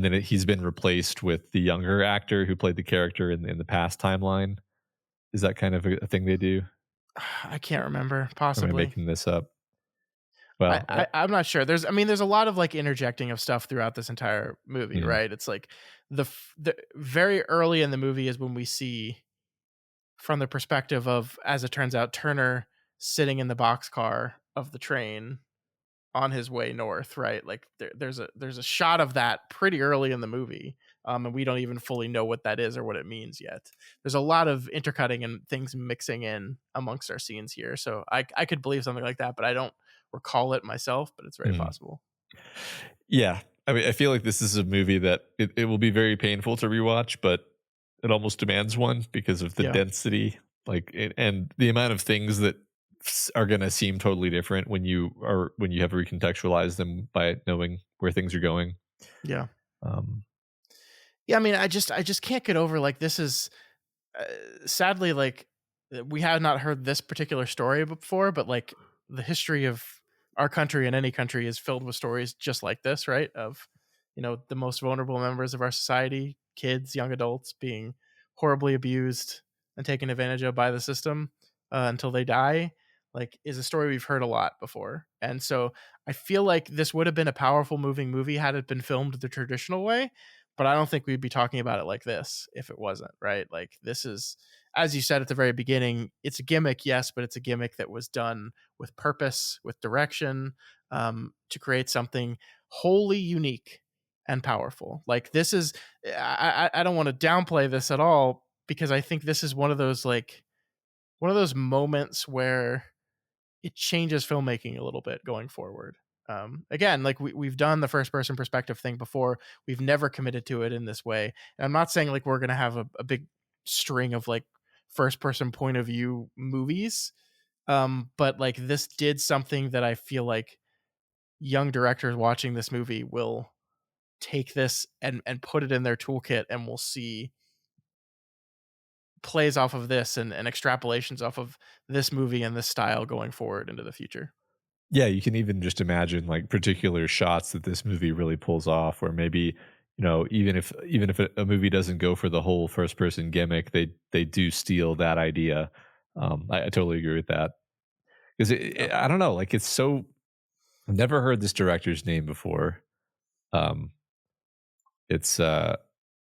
B: then he's been replaced with the younger actor who played the character in the past timeline? Is that kind of a thing they do?
A: I can't remember.
B: Or am I
A: Possibly.
B: making this up? Well,
A: I'm not sure. There's a lot of like interjecting of stuff throughout this entire movie,
B: mm,
A: right? It's like the very early in the movie is when we see from the perspective of, as it turns out, Turner sitting in the boxcar of the train on his way north, right? Like there's a shot of that pretty early in the movie, and we don't even fully know what that is or what it means yet. There's a lot of intercutting and things mixing in amongst our scenes here, so I could believe something like that, but I don't recall it myself. But it's very
B: mm.
A: possible.
B: Yeah. I mean, I feel like this is a movie that it will be very painful to rewatch, but it almost demands one because of the
A: Yeah,
B: density, and the amount of things that are going to seem totally different when you have recontextualized them by knowing where things are going.
A: yeah,
B: Um,
A: yeah. I mean, I just can't get over, like, this is uh, sadly, like, we had not heard this particular story before, but like the history of our country and any country is filled with stories just like this, right? Of, the most vulnerable members of our society, kids, young adults, being horribly abused and taken advantage of by the system until they die. Like, is a story we've heard a lot before. And so I feel like this would have been a powerful, moving movie had it been filmed the traditional way, but I don't think we'd be talking about it like this if it wasn't, right? Like, this is, as you said at the very beginning, it's a gimmick, yes, but it's a gimmick that was done with purpose, with direction, to create something wholly unique and powerful. Like, this is, I don't want to downplay this at all, because I think this is one of those moments where it changes filmmaking a little bit going forward. Again, like, we've done the first person perspective thing before. We've never committed to it in this way. And I'm not saying like we're going to have a big string of like first person point of view movies. But like, this did something that I feel like young directors watching this movie will take this and put it in their toolkit, and we'll see plays off of this and extrapolations off of this movie and this style going forward into the future.
B: yeah, you can even just imagine like particular shots that this movie really pulls off, or maybe, even if a movie doesn't go for the whole first person gimmick, they do steal that idea. I totally agree with that, because
A: Yeah.
B: I don't know, like, it's so, I've never heard this director's name before. Um, it's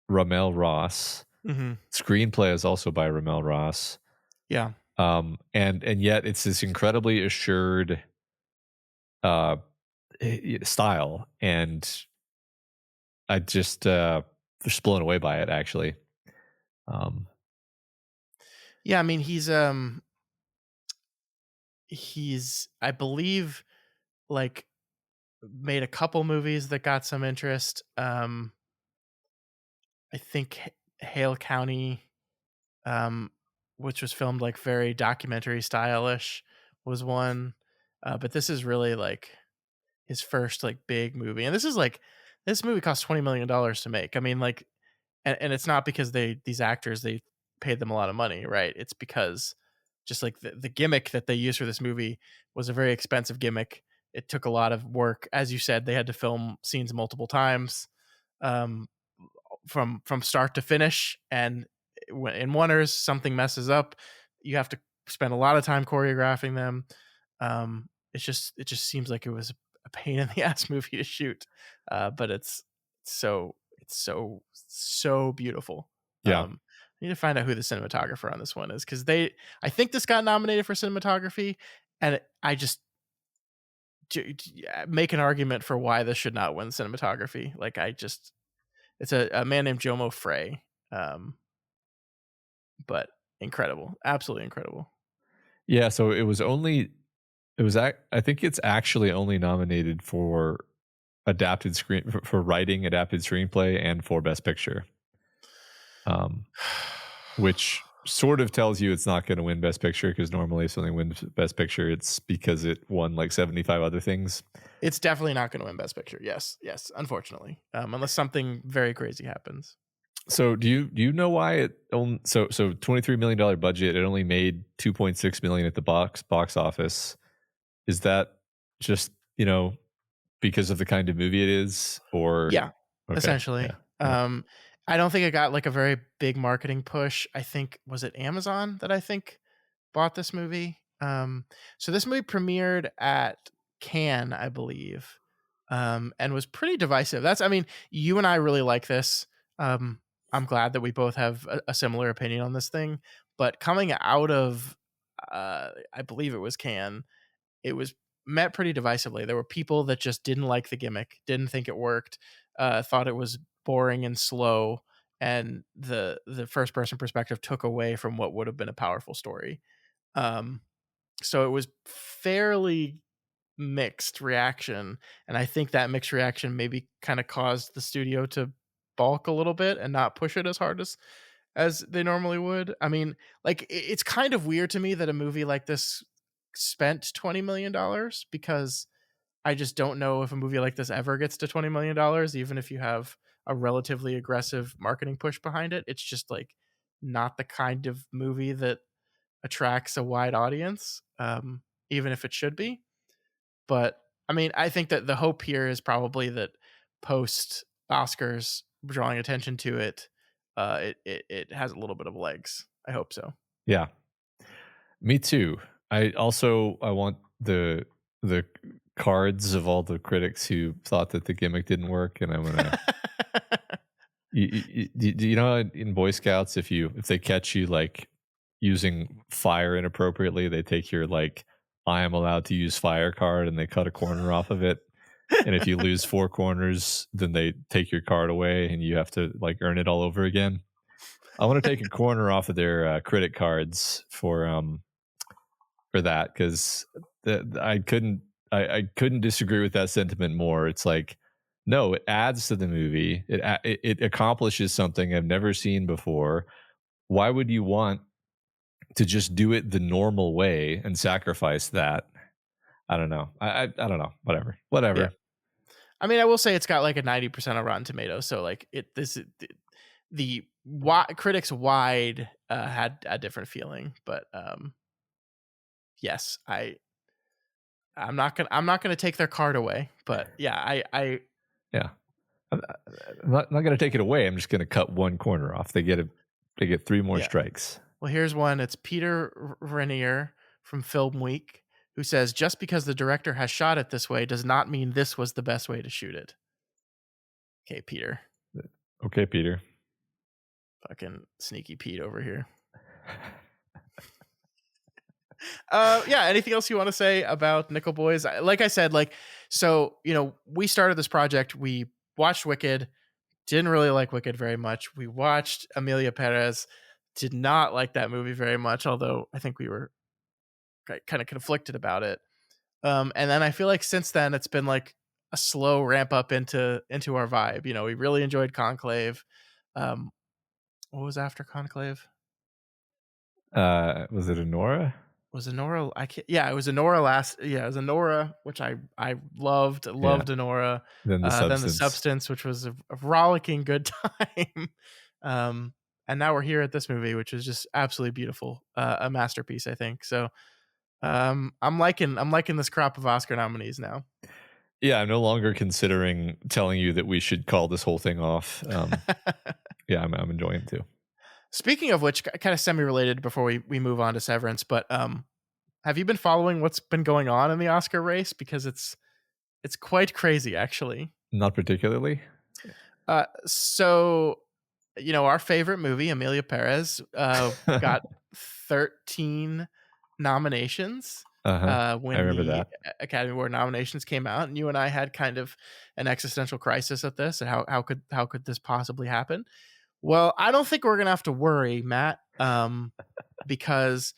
B: Ramel Ross.
A: Mm-hmm.
B: Screenplay is also by Ramel Ross.
A: Yeah.
B: And yet it's this incredibly assured, uh, style, and I just blown away by it actually. Um,
A: Yeah, I mean he's I believe like made a couple movies that got some interest. I think Hale County, um, which was filmed like very documentary stylish, was one. But this is really like his first like big movie, and this movie cost $20 million to make. I mean, like, and it's not because these actors they paid them a lot of money, right? It's because just like the gimmick that they used for this movie was a very expensive gimmick. It took a lot of work, as you said. They had to film scenes multiple times. Um, from start to finish, and when in oneers something messes up, you have to spend a lot of time choreographing them. It just seems like it was a pain in the ass movie to shoot, but it's so beautiful.
B: yeah,
A: I need to find out who the cinematographer on this one is, because I think this got nominated for cinematography, and I just make an argument for why this should not win cinematography. Like, it's a man named Jomo Frey, um, but incredible, absolutely incredible.
B: yeah. So I think it's actually only nominated for writing adapted screenplay and for best picture, um, which sort of tells you it's not going to win best picture, because normally if something wins best picture, it's because it won like 75 other things.
A: It's definitely not going to win best picture. Yes, unfortunately, unless something very crazy happens.
B: So do you know why it only, so $23 million budget, it only made 2.6 million at the box office? Is that just, because of the kind of movie it is, or
A: Yeah,
B: okay,
A: essentially.
B: yeah, yeah,
A: I don't think it got like a very big marketing push. I think, was it Amazon that I think bought this movie? So this movie premiered at Cannes, I believe, and was pretty divisive. I mean, you and I really like this. Um, I'm glad that we both have a similar opinion on this thing. But coming out of, I believe it was Cannes, it was met pretty divisively. There were people that just didn't like the gimmick, didn't think it worked, thought it was boring and slow, and the first person perspective took away from what would have been a powerful story. Um, so it was fairly mixed reaction, and I think that mixed reaction maybe kind of caused the studio to balk a little bit and not push it as hard as they normally would. I mean, like, it's kind of weird to me that a movie like this spent $20 million, because I just don't know if a movie like this ever gets to $20 million, even if you have a relatively aggressive marketing push behind it. It's just like not the kind of movie that attracts a wide audience, even if it should be. But I mean, I think that the hope here is probably that post Oscars drawing attention to it, it has a little bit of legs. I hope so.
B: yeah. Me too. I want the cards of all the critics who thought that the gimmick didn't work, and I'm gonna. Do you know in Boy Scouts, if they catch you like using fire inappropriately, they take your like I am allowed to use fire card and they cut a corner off of it. And if you lose 4 corners, then they take your card away and you have to like earn it all over again. I want to take a corner off of their critic cards for that, because I couldn't disagree with that sentiment more. It's like, no, it adds to the movie. It accomplishes something I've never seen before. Why would you want to just do it the normal way and sacrifice that? I don't know. I don't know.
A: Yeah.
B: Whatever.
A: I mean, I will say it's got like a 90% on Rotten Tomatoes, so like critics wide had a different feeling, but yes, I'm not gonna take their card away, but yeah,
B: Yeah. I'm not going to take it away. I'm just going to cut one corner off. They get 3 more
A: yeah.
B: strikes.
A: Well, here's one. It's Peter Renier from Film Week, who says, just because the director has shot it this way does not mean this was the best way to shoot it. Okay, Peter.
B: Okay, Peter.
A: Fucking sneaky Pete over here. Yeah. Anything else you want to say about Nickel Boys? Like I said, so we started this project. We watched Wicked. Didn't really like Wicked very much. We watched Amelia Perez. Did not like that movie very much, although I think we were kind of conflicted about it. And then I feel like since then it's been like a slow ramp up into our vibe. We really enjoyed Conclave. Um, what was after Conclave?
B: Was it Honora?
A: Was Honora? I can't. Yeah, it was Honora last. Yeah, it was Honora, which I loved
B: Yeah.
A: Honora.
B: Then the
A: Then the
B: Substance.
A: Substance, which was a rollicking good time. And now we're here at this movie, which is just absolutely beautiful, a masterpiece, I think. So, I'm liking this crop of Oscar nominees now.
B: Yeah, I'm no longer considering telling you that we should call this whole thing off. Yeah, I'm enjoying it too.
A: Speaking of which, kind of semi-related before we move on to Severance, but have you been following what's been going on in the Oscar race? Because it's quite crazy, actually.
B: Not particularly.
A: So, our favorite movie, Amelia Perez, got 13 nominations
B: I
A: when
B: remember
A: the
B: that.
A: Academy Award nominations came out, and you and I had kind of an existential crisis at this, and how could this possibly happen? Well, I don't think we're gonna have to worry, Matt, because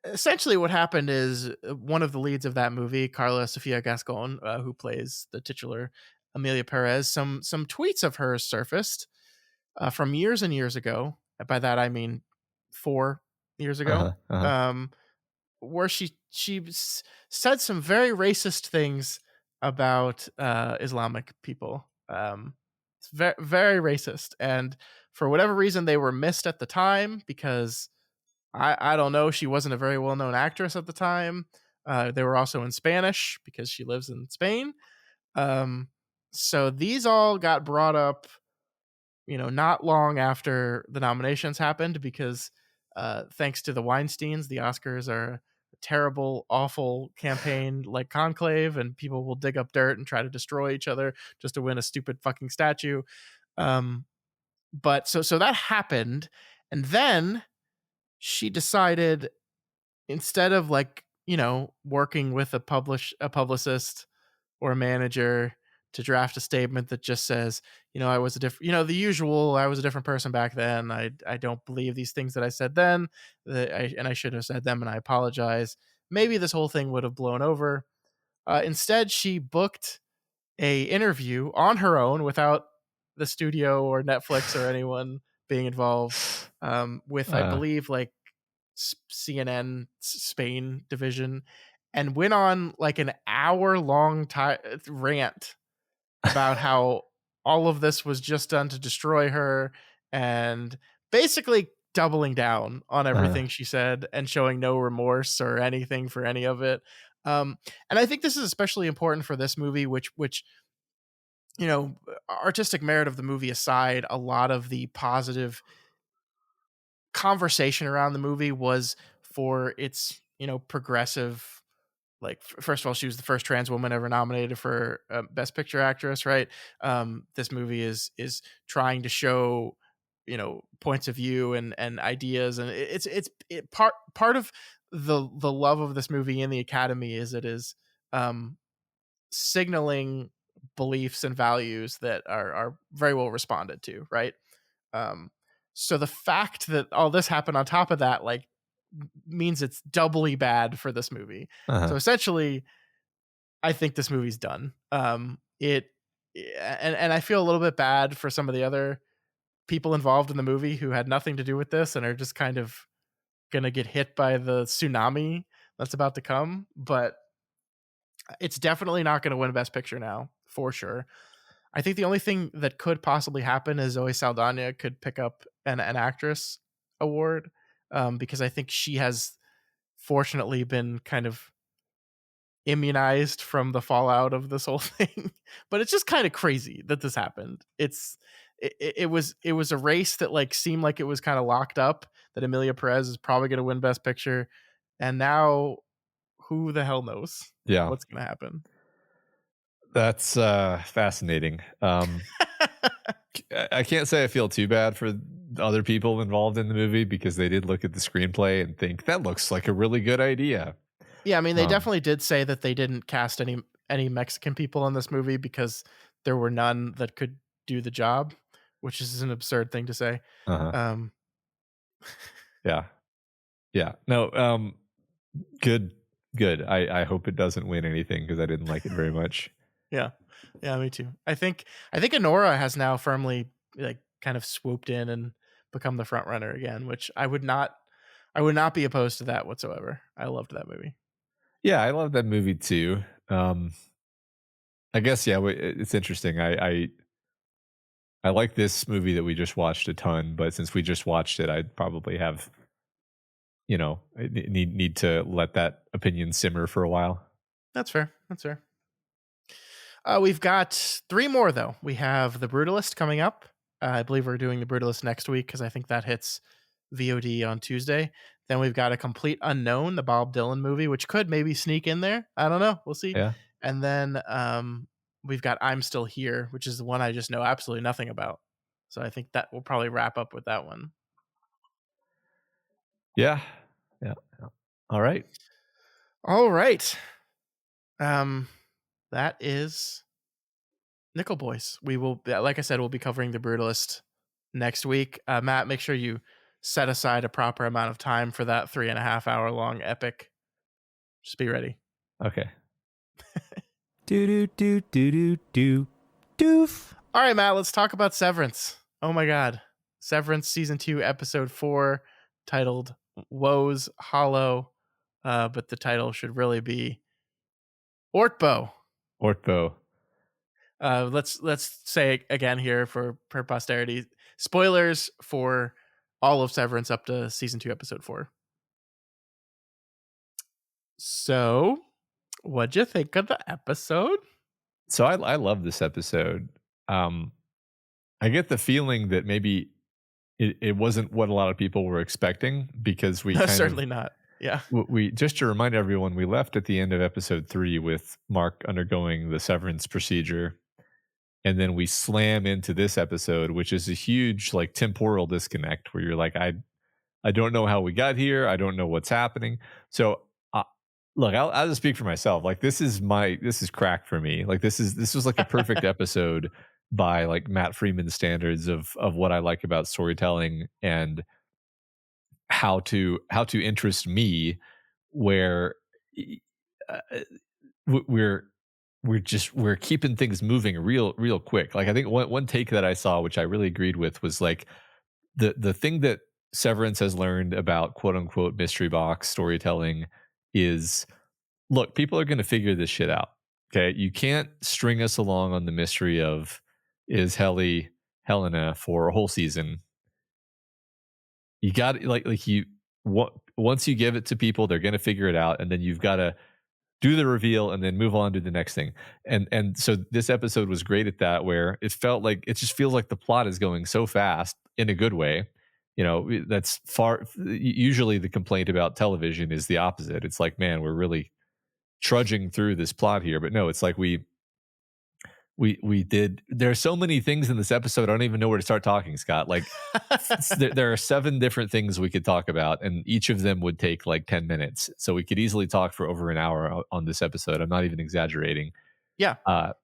A: essentially what happened is one of the leads of that movie, Carla Sofia Gascon, who plays the titular Amelia Perez, some tweets of hers surfaced from years and years ago. By that I mean 4 years ago, where she said some very racist things about Islamic people. It's very very racist, and for whatever reason they were missed at the time because I don't know, she wasn't a very well known actress at the time. They were also in Spanish because she lives in Spain. So these all got brought up, not long after the nominations happened because thanks to the Weinsteins, the Oscars are a terrible, awful campaign like Conclave, and people will dig up dirt and try to destroy each other just to win a stupid fucking statue. But so that happened, and then she decided, instead of working with a publicist or a manager to draft a statement that just says, I was a different, the usual, I was a different person back then. I don't believe these things that I said then, and I should have said them, and I apologize. Maybe this whole thing would have blown over. Instead, she booked a interview on her own without the studio or Netflix or anyone being involved, with, I believe, like CNN Spain division, and went on like an hour-long rant about how all of this was just done to destroy her, and basically doubling down on everything she said and showing no remorse or anything for any of it. And I think this is especially important for this movie, which artistic merit of the movie aside, a lot of the positive conversation around the movie was for its progressive, like, first of all, she was the first trans woman ever nominated for best picture actress, right? This movie is trying to show points of view and ideas, and it's part of the love of this movie in the Academy is it is signaling beliefs and values that are very well responded to, right? So the fact that all this happened on top of that, like, means it's doubly bad for this movie. So essentially, I think this movie's done. And I feel a little bit bad for some of the other people involved in the movie who had nothing to do with this and are just kind of gonna get hit by the tsunami that's about to come. But it's definitely not going to win Best Picture now, for sure. I think the only thing that could possibly happen is Zoe Saldana could pick up an actress award, because I think she has fortunately been kind of immunized from the fallout of this whole thing. But it's just kind of crazy that this happened. It was a race that like seemed like it was kind of locked up, that Amelia Perez is probably going to win Best Picture, and now who the hell knows what's going to happen.
B: That's fascinating. I can't say I feel too bad for other people involved in the movie because they did look at the screenplay and think that looks like a really good idea.
A: Yeah, I mean, they
B: Um,
A: definitely did say that they didn't cast any Mexican people in this movie because there were none that could do the job, which is an absurd thing to say.
B: uh-huh.
A: Um,
B: Yeah. Yeah. No, good. Good. I hope it doesn't win anything because I didn't like it very much.
A: yeah, yeah, me too. I think Honora has now firmly like kind of swooped in and become the front runner again, which I would not be opposed to that whatsoever. I loved that movie.
B: Yeah, I love that movie too. I guess yeah, it's interesting. I like this movie that we just watched a ton, but since we just watched it, I'd probably have I need to let that opinion simmer for a while.
A: That's fair. That's fair. We've got three more though. We have The Brutalist coming up. I believe we're doing The Brutalist next week because I think that hits VOD on Tuesday. Then we've got A Complete Unknown, the Bob Dylan movie, which could maybe sneak in there. I don't know. We'll see.
B: Yeah.
A: And then we've got I'm Still Here, which is the one I just know absolutely nothing about. So I think that will probably wrap up with that one.
B: Yeah. Yeah. Yeah. All right.
A: All right. That is Nickel Boys. We will, like I said, we'll be covering The Brutalist next week. Matt, make sure you set aside a proper amount of time for that 3.5 hour long epic. Just be ready.
B: Okay.
D: Doof.
A: All right, Matt, let's talk about Severance. Oh my God. Severance season 2, episode 4, titled Woes Hollow. But the title should really be Ortbo.
B: Ortho.
A: Let's say again here for posterity. Spoilers for all of Severance up to season 2, episode 4. So, what'd you think of the episode?
B: So I love this episode. I get the feeling that maybe it wasn't what a lot of people were expecting because we
A: No,
B: kind
A: certainly
B: of
A: not. Yeah.
B: we just to remind everyone, we left at the end of episode 3 with Mark undergoing the severance procedure, and then we slam into this episode, which is a huge like temporal disconnect where you're like, I don't know how we got here. I don't know what's happening. So, look, I'll just speak for myself. Like this is crack for me. Like this was like a perfect episode by like Matt Freeman standards of what I like about storytelling and how to interest me. Where uh, we're we're keeping things moving real quick. Like I think one take that I saw, which I really agreed with, was like the thing that Severance has learned about quote unquote mystery box storytelling is, look, people are going to figure this shit out. Okay, you can't string us along on the mystery of is Helena for a whole season. You got like you once you give it to people, they're going to figure it out, and then you've got to do the reveal and then move on to the next thing. And so this episode was great at that, where it felt like it just feels like the plot is going so fast in a good way. That's usually the complaint about television is the opposite. It's like, man, we're really trudging through this plot here, but no, it's like we did. There are so many things in this episode, I don't even know where to start talking, Scott. Like there are 7 different things we could talk about, and each of them would take like 10 minutes, so we could easily talk for over an hour on this episode. I'm not even exaggerating.
A: Yeah.
B: I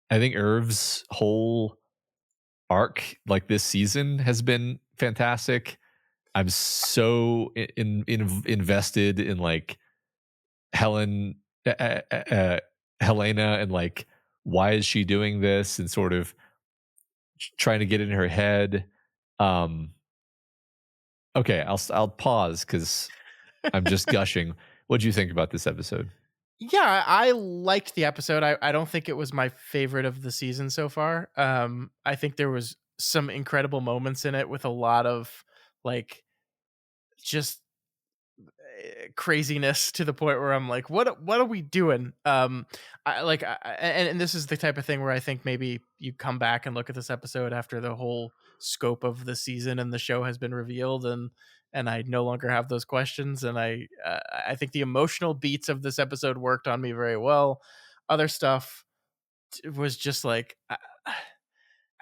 B: think Irv's whole arc like this season has been fantastic. I'm so invested in like Helen Helena, and like why is she doing this, and sort of trying to get in her head. Okay, I'll pause because I'm just gushing. What do you think about this episode?
A: Yeah, I liked the episode. I don't think it was my favorite of the season so far. I think there was some incredible moments in it with a lot of like just craziness to the point where I'm like, what are we doing? And this is the type of thing where I think maybe you come back and look at this episode after the whole scope of the season and the show has been revealed, and I no longer have those questions. And I think the emotional beats of this episode worked on me very well. Other stuff was just like,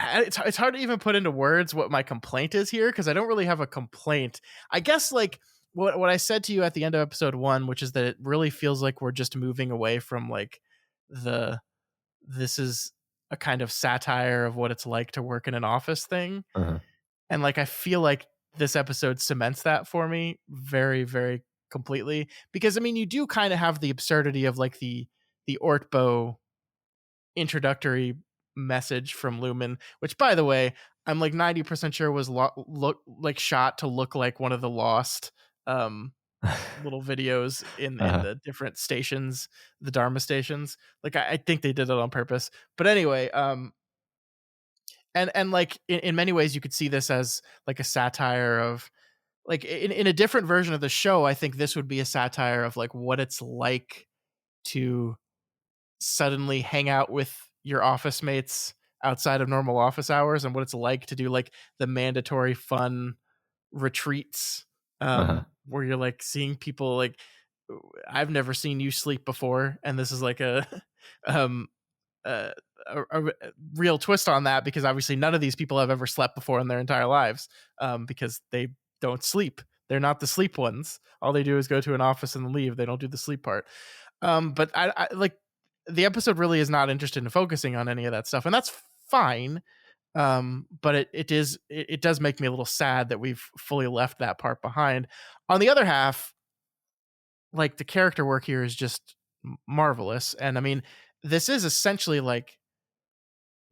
A: it's hard to even put into words what my complaint is here, because I don't really have a complaint. I guess like what I said to you at the end of episode 1, which is that it really feels like we're just moving away from like the this is a kind of satire of what it's like to work in an office thing.
B: Uh-huh.
A: And like I feel like this episode cements that for me very, very completely. Because I mean, you do kind of have the absurdity of like the Ortbo introductory message from Lumen, which by the way, I'm like 90% sure was look like shot to look like one of the lost um little videos in
B: Uh-huh.
A: the different stations, the Dharma stations. Like I think they did it on purpose. But anyway, and like in many ways you could see this as like a satire of like in a different version of the show. I think this would be a satire of like what it's like to suddenly hang out with your office mates outside of normal office hours, and what it's like to do like the mandatory fun retreats
B: Uh-huh.
A: where you're like seeing people like I've never seen you sleep before, and this is like a um uh, a real twist on that, because obviously none of these people have ever slept before in their entire lives, because they don't sleep. They're not the sleep ones. All they do is go to an office and leave. They don't do the sleep part. But I like the episode really is not interested in focusing on any of that stuff, and that's fine. But it does make me a little sad that we've fully left that part behind. On the other half, like the character work here is just marvelous, and I mean, this is essentially like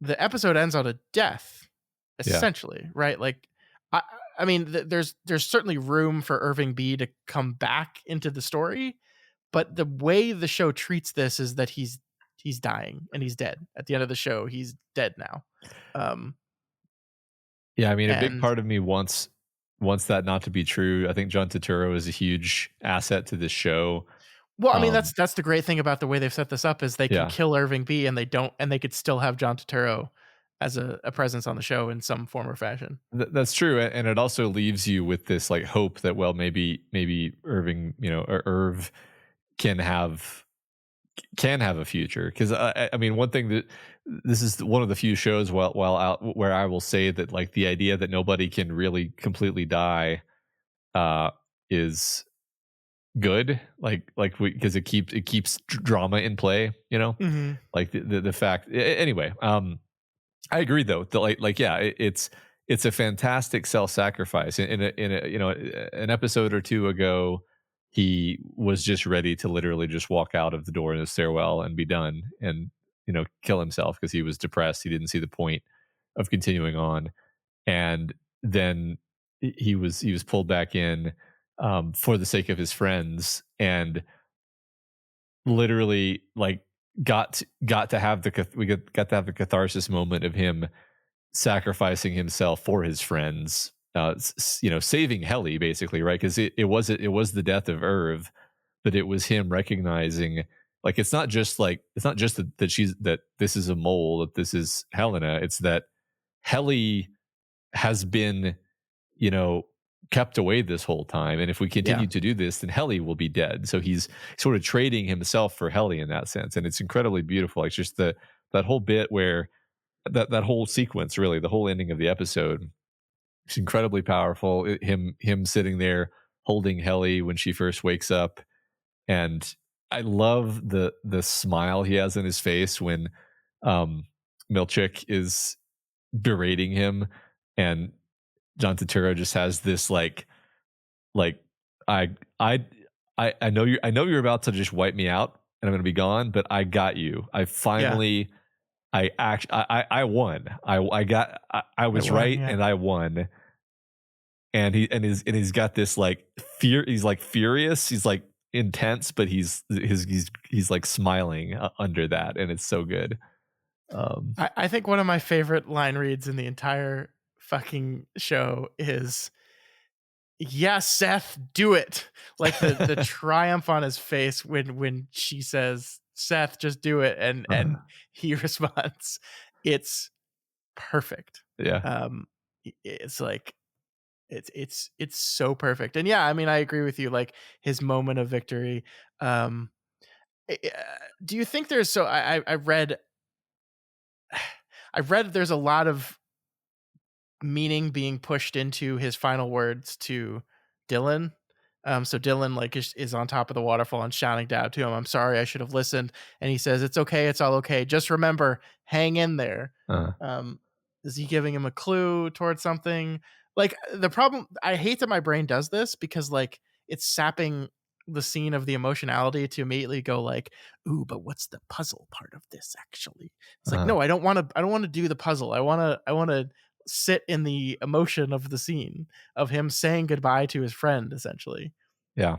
A: the episode ends on a death,
B: Yeah.
A: essentially, right? Like, I, I mean, there's certainly room for Irving B to come back into the story, but the way the show treats this is that he's dying and he's dead at the end of the show. He's dead now,
B: Yeah, I mean, a big
A: and
B: part of me wants that not to be true. I think John Turturro is a huge asset to this show.
A: well, I mean,
B: Um,
A: that's the great thing about the way they've set this up is they can
B: yeah,
A: kill Irving B and they could still have John Turturro as a presence on the show in some form or fashion.
B: that's true, and it also leaves you with this like hope that, well, maybe Irving, or Irv can have a future. Because I mean, one thing that this is one of the few shows while out where I will say that like the idea that nobody can really completely die uh is good, like because it keeps drama in play,
A: Mm-hmm.
B: like the fact anyway. I agree though that yeah, it's a fantastic self-sacrifice. In a an episode or two ago, he was just ready to literally just walk out of the door in the stairwell and be done, and kill himself because he was depressed. He didn't see the point of continuing on, and then he was pulled back in for the sake of his friends, and literally like got to have got to have the catharsis moment of him sacrificing himself for his friends, saving Helly basically, right? Because it was the death of Irv, but it was him recognizing, like, it's not just that this is a mole, that this is Helena. It's that Helly has been, you know, kept away this whole time. And if we
A: Yeah.
B: continue to do this, then Helly will be dead. So he's sort of trading himself for Helly in that sense. And it's incredibly beautiful. It's just that whole bit where that whole sequence, really, the whole ending of the episode, it's incredibly powerful. Him sitting there holding Helly when she first wakes up. And I love the smile he has in his face when Milchick is berating him, and John Turturro just has this like I I I know you're about to just wipe me out and I'm gonna be gone, but I got you. I
A: Yeah.
B: finally I won. I
A: I
B: was
A: won.
B: right
A: Yeah.
B: and I won. And he's got this like fear. He's like furious. He's like intense, but he's like smiling under that, and it's so good. Um,
A: I think one of my favorite line reads in the entire fucking show is, "Yeah, Seth, do it!" Like the triumph on his face when she says, "Seth, just do it," and he responds, "It's perfect."
B: yeah,
A: Um, it's like it's so perfect, and yeah, I mean, I agree with you. Like his moment of victory. Um, do you think there's so I read there's a lot of meaning being pushed into his final words to Dylan. So Dylan like is on top of the waterfall and shouting down to him, "I'm sorry, I should have listened." And he says, "It's okay, it's all okay. Just remember, hang in there."
B: Uh,
A: Um, is he giving him a clue towards something? Like the problem, I hate that my brain does this because like it's sapping the scene of the emotionality to immediately go like, "Ooh, but what's the puzzle part of this actually?" It's like,
B: uh,
A: no, I don't want to. I don't want to do the puzzle. I want to sit in the emotion of the scene of him saying goodbye to his friend, essentially.
B: yeah.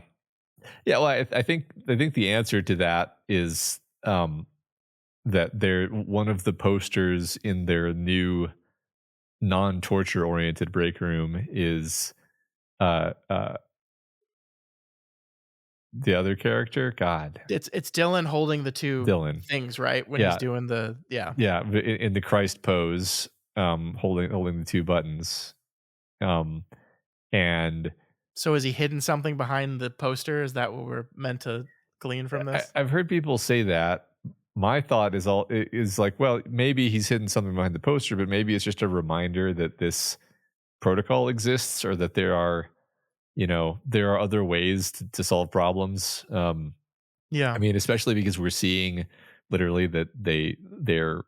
B: Yeah. Well, I think the answer to that is that they're one of the posters in their new non-torture oriented break room is uh uh the other character. God,
A: It's Dylan holding the two
B: Dylan.
A: things, right? When he's
B: Yeah,
A: doing the yeah.
B: yeah. In the Christ pose, holding the two buttons. Um, and
A: So is he hidden something behind the poster? Is that what we're meant to glean from this?
B: I've heard people say that. My thought is like, well, maybe he's hidden something behind the poster, but maybe it's just a reminder that this protocol exists, or that there are other ways to solve problems. I
A: Yeah.
B: mean, especially because we're seeing literally that they're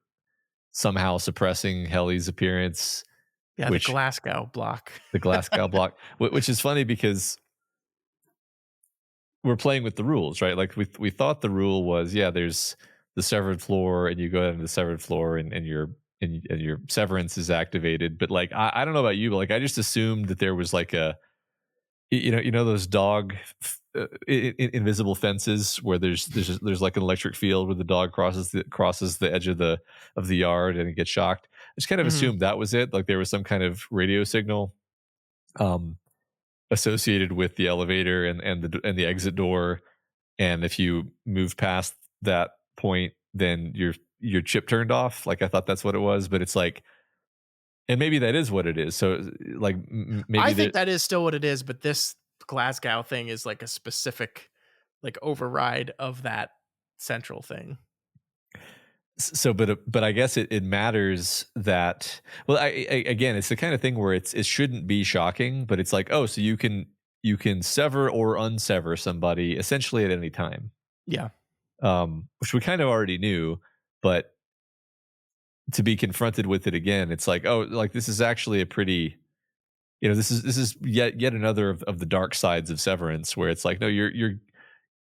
B: somehow suppressing Helly's appearance,
A: Yeah, the
B: which
A: Glasgow block.
B: the Glasgow block, which is funny because we're playing with the rules, right? Like we thought the rule was, yeah, there's the severed floor, and you go down to the severed floor, and your severance is activated. But like, I don't know about you, but like, I just assumed that there was like those dog invisible fences where there's like an electric field where the dog crosses the edge of the yard and it gets shocked. I just kind of
A: Mhm.
B: assumed that was it. Like there was some kind of radio signal um associated with the elevator and the exit door, and if you move past that point, then your chip turned off. Like I thought that's what it was, but it's like, and maybe that is what it is. So like
A: I
B: maybe
A: think
B: that.
A: that is still what it is, but this Glasgow thing is like a specific like override of that central thing.
B: So but I guess it matters that, well, again, it's the kind of thing where it shouldn't be shocking, but it's like, oh, so you can sever or unsever somebody essentially at any time,
A: Yeah.
B: which we kind of already knew, but to be confronted with it again, it's like, oh, like this is actually a pretty, this is yet another of the dark sides of Severance, where it's like, no,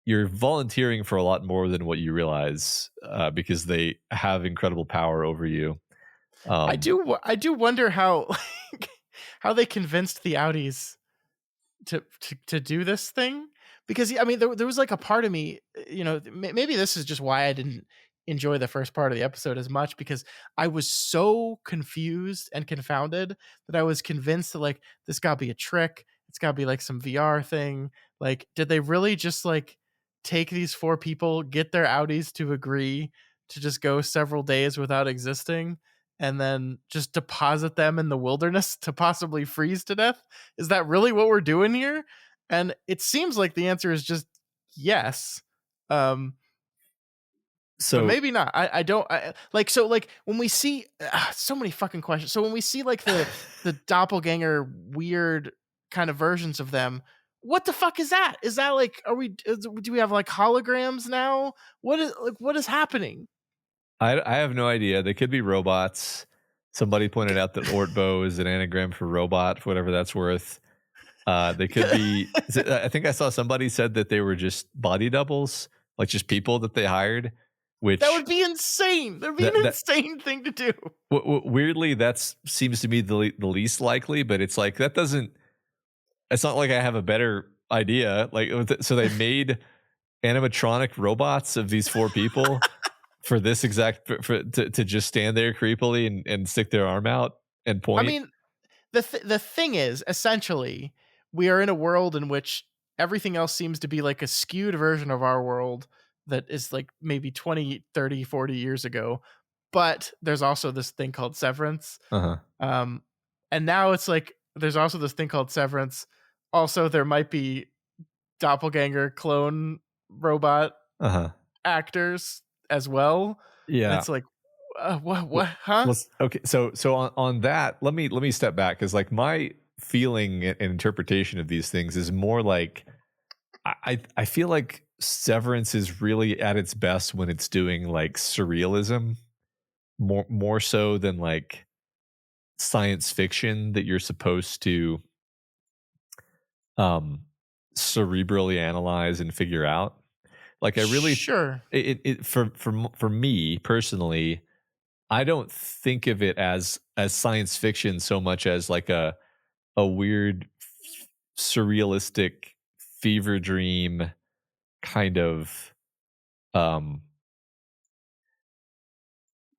B: you're volunteering for a lot more than what you realize, because they have incredible power over you. Um,
A: I do wonder how like, how they convinced the Audis to do this thing, because I mean there was like a part of me, maybe this is just why I didn't enjoy the first part of the episode as much, because I was so confused and confounded that I was convinced that like this got to be a trick, it's got to be like some VR thing. Like did they really just like take these four people, get their Audis to agree to just go several days without existing, and then just deposit them in the wilderness to possibly freeze to death? Is that really what we're doing here? And it seems like the answer is just yes. Um, but
B: so
A: maybe not. I don't like, so like when we see so many fucking questions. So when we see like the doppelganger weird kind of versions of them, what the fuck is that? Is that like, do we have like holograms now? What is happening?
B: I have no idea. They could be robots. Somebody pointed out that Ortbo is an anagram for robot, for whatever that's worth. They could be. I think I saw somebody said that they were just body doubles, like just people that they hired.
A: That
B: Which
A: would be insane. That'd be
B: that
A: an
B: that
A: insane thing to do.
B: weirdly, that seems to me the least likely. But it's like that doesn't. It's not like I have a better idea. Like so, they made animatronic robots of these four people for this exact to just stand there creepily and stick their arm out and
A: I
B: point.
A: mean, the thing is, essentially, we are in a world in which everything else seems to be like a skewed version of our world that is like maybe 20, 30, 40 years ago. But there's also this thing called Severance.
B: Uh-huh.
A: Um, and now it's like there's also this thing called Severance. Also, there might be doppelganger clone robot
B: Uh-huh.
A: actors as well. And
B: Yeah.
A: it's like, What? Huh?
B: Okay, so on that, let me step back, because like my feeling and interpretation of these things is more like I feel like Severance is really at its best when it's doing like surrealism, more so than like science fiction that you're supposed to um cerebrally analyze and figure out. Like I really
A: Sure.
B: for me personally, I don't think of it as science fiction so much as like a weird surrealistic fever dream kind of um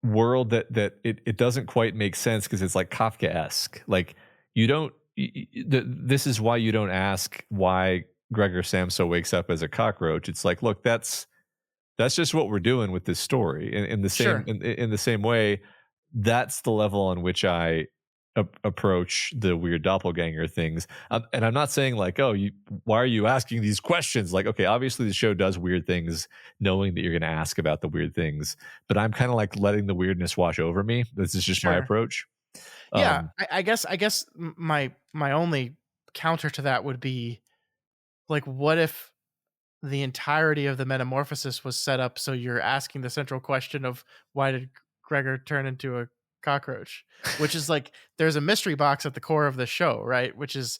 B: world that it doesn't quite make sense, because it's like Kafka-esque. Like you don't this is why you don't ask why Gregor Samsa wakes up as a cockroach. It's like, look, that's just what we're doing with this story. In the same
A: Sure.
B: in the same way, that's the level on which I approach the weird doppelganger things. And I'm not saying like, oh, why are you asking these questions? Like, okay, obviously the show does weird things, knowing that you're going to ask about the weird things. But I'm kind of like letting the weirdness wash over me. This is just my
A: Sure.
B: approach.
A: Yeah.
B: Um,
A: I guess my only counter to that would be like, what if the entirety of the metamorphosis was set up so you're asking the central question of why did Gregor turn into a cockroach? Which is like, there's a mystery box at the core of the show, right? Which is,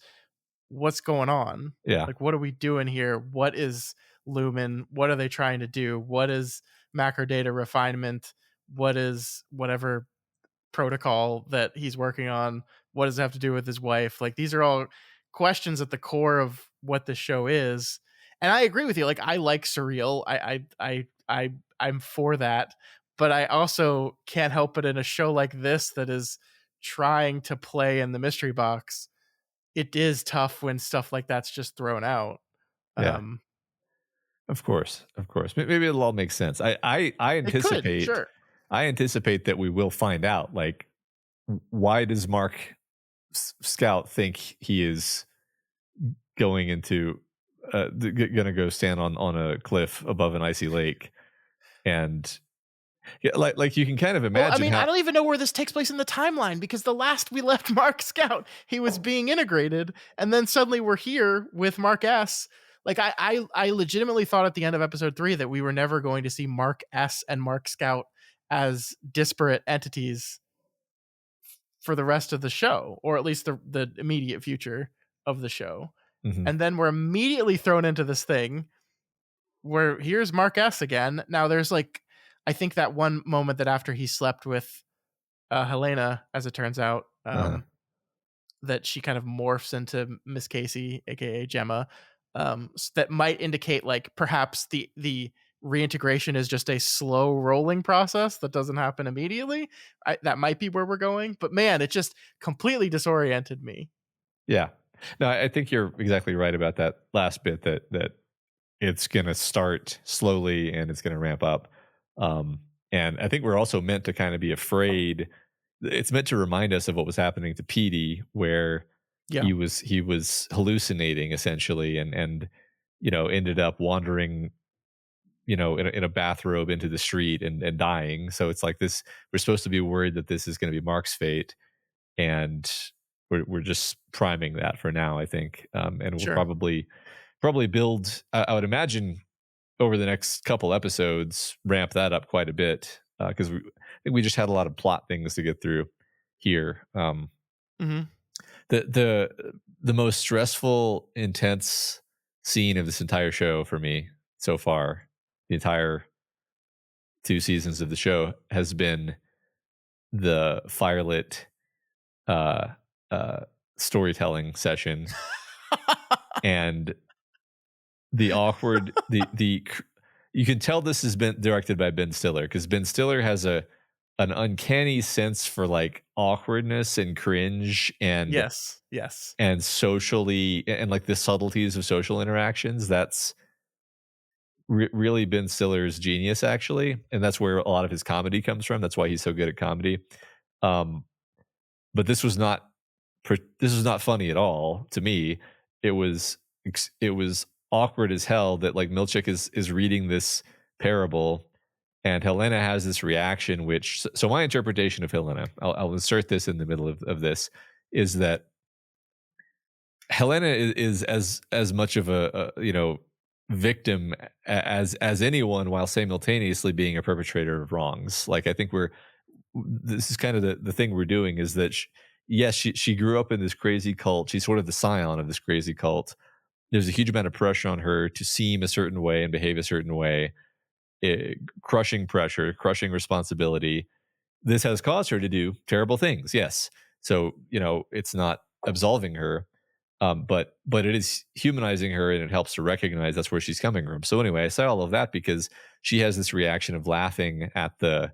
A: what's going on?
B: yeah,
A: Like, what are we doing here? What is Lumen? What are they trying to do? What is macrodata refinement? What is whatever protocol that he's working on? What does it have to do with his wife? Like, these are all questions at the core of what the show is. And I agree with you. Like, I like surreal. I'm for that. But I also can't help it in a show like this that is trying to play in the mystery box. It is tough when stuff like that's just thrown out.
B: yeah,
A: Um,
B: of course, of course. Maybe it'll all make sense. I
A: it could,
B: anticipate
A: sure.
B: I anticipate that we will find out. Like, why does Mark Scout think he is going into gonna go stand on a cliff above an icy lake? And yeah, like you can kind of
A: Well, I
B: imagine
A: mean, I
B: how.
A: don't even know where this takes place in the timeline, because the last we left Mark Scout, he was being integrated, and then suddenly we're here with Mark S. Like, I legitimately thought at the end of episode 3 that we were never going to see Mark S and Mark Scout as disparate entities for the rest of the show, or at least the immediate future of the show.
B: Mhm.
A: And then we're immediately thrown into this thing where here's Mark S again. Now there's like, I think that one moment that after he slept with Helena, as it turns out,
B: Uh-huh.
A: that she kind of morphs into Miss Casey, aka Gemma, that might indicate like perhaps the reintegration is just a slow rolling process that doesn't happen immediately. That might be where we're going, but man, it just completely disoriented me.
B: Yeah. No, I think you're exactly right about that last bit, that it's going to start slowly and it's going to ramp up. And I think we're also meant to kind of be afraid. It's meant to remind us of what was happening to Petey, where
A: Yeah,
B: he was hallucinating essentially, and ended up wandering, in a bathrobe into the street and dying. So it's like this. We're supposed to be worried that this is going to be Mark's fate, and we're just priming that for now, I think. And we'll
A: sure.
B: probably build. I would imagine over the next couple episodes, ramp that up quite a bit, because I think we just had a lot of plot things to get through here.
A: Hmm.
B: The most stressful, intense scene of this entire show for me so far, the entire 2 seasons of the show, has been the firelit uh, uh, storytelling session, and the awkward the you can tell this has been directed by Ben Stiller, because Ben Stiller has an uncanny sense for like awkwardness and cringe
A: Yes, yes,
B: and socially, and like the subtleties of social interactions. That's really Ben Stiller's genius, actually, and that's where a lot of his comedy comes from. That's why he's so good at comedy. Um, but this was not funny at all to me. It was awkward as hell that like Milchick is reading this parable, And Helena has this reaction, which, so my interpretation of Helena, I'll insert this in the middle of this, is that Helena is as much of a victim as anyone, while simultaneously being a perpetrator of wrongs. Like, I think this is kind of the thing we're doing, is that yes, she grew up in this crazy cult. She's sort of the scion of this crazy cult. There's a huge amount of pressure on her to seem a certain way and behave a certain way, crushing pressure, crushing responsibility. This has caused her to do terrible things. Yes. So, it's not absolving her, but it is humanizing her, and it helps to recognize that's where she's coming from. So anyway, I say all of that because she has this reaction of laughing at the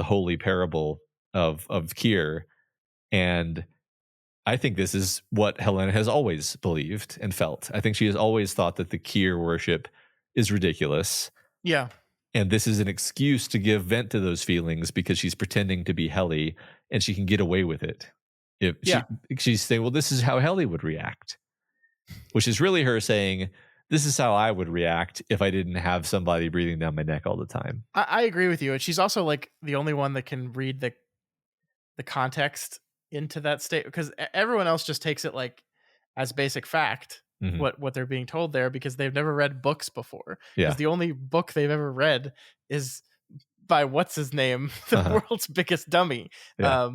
B: holy parable of Kier. And I think this is what Helena has always believed and felt. I think she has always thought that the Kier worship is ridiculous.
A: Yeah.
B: And this is an excuse to give vent to those feelings because she's pretending to be Helly, and she can get away with it. If
A: Yeah.
B: she's saying, well, this is how Helly would react, which is really her saying, this is how I would react if I didn't have somebody breathing down my neck all the time.
A: I agree with you. And she's also like the only one that can read the context into that state, because everyone else just takes it like as basic fact,
B: Mhm.
A: what they're being told there, because they've never read books before.
B: Yeah.
A: Because the only book they've ever read is by what's his name, the world's biggest dummy.
B: Yeah.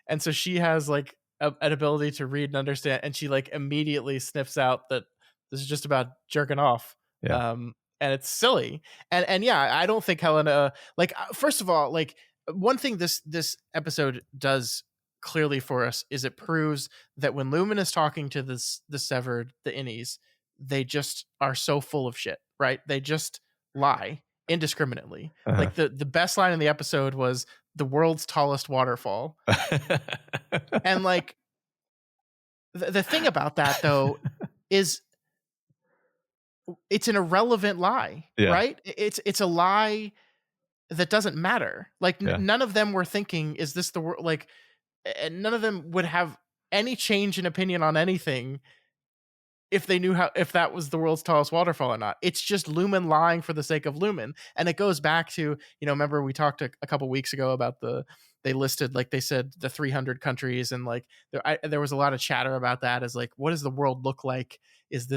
A: And so she has like an ability to read and understand, and she like immediately sniffs out that this is just about jerking off.
B: Yeah.
A: And it's silly. And yeah, I don't think Helena, like, first of all, like, one thing this episode does clearly for us is it proves that when Lumen is talking to the severed, the innies, they just are so full of shit, right? They just lie indiscriminately.
B: Uh-huh.
A: Like the best line in the episode was the world's tallest waterfall. And like the thing about that though is it's an irrelevant lie,
B: Yeah.
A: right? It's a lie that doesn't matter. Like
B: Yeah.
A: none of them were thinking, is this the world? Like, and none of them would have any change in opinion on anything if they knew if that was the world's tallest waterfall or not. It's just Lumen lying for the sake of Lumen. And it goes back to, remember we talked a couple weeks ago about they listed, like they said, the 300 countries, and like there was a lot of chatter about that, as like, what does the world look like? Is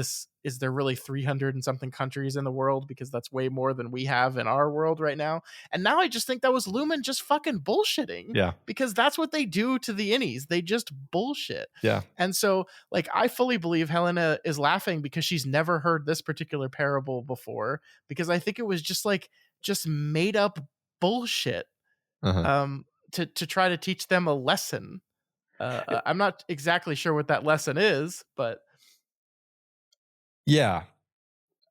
A: there really 300 and something countries in the world? Because that's way more than we have in our world right now. And now I just think that was Lumen just fucking bullshitting.
B: Yeah.
A: Because that's what they do to the innies. They just bullshit.
B: Yeah.
A: And so, like, I fully believe Helena is laughing because she's never heard this particular parable before, because I think it was just made up bullshit to try to teach them a lesson. I'm not exactly sure what that lesson is, but
B: yeah,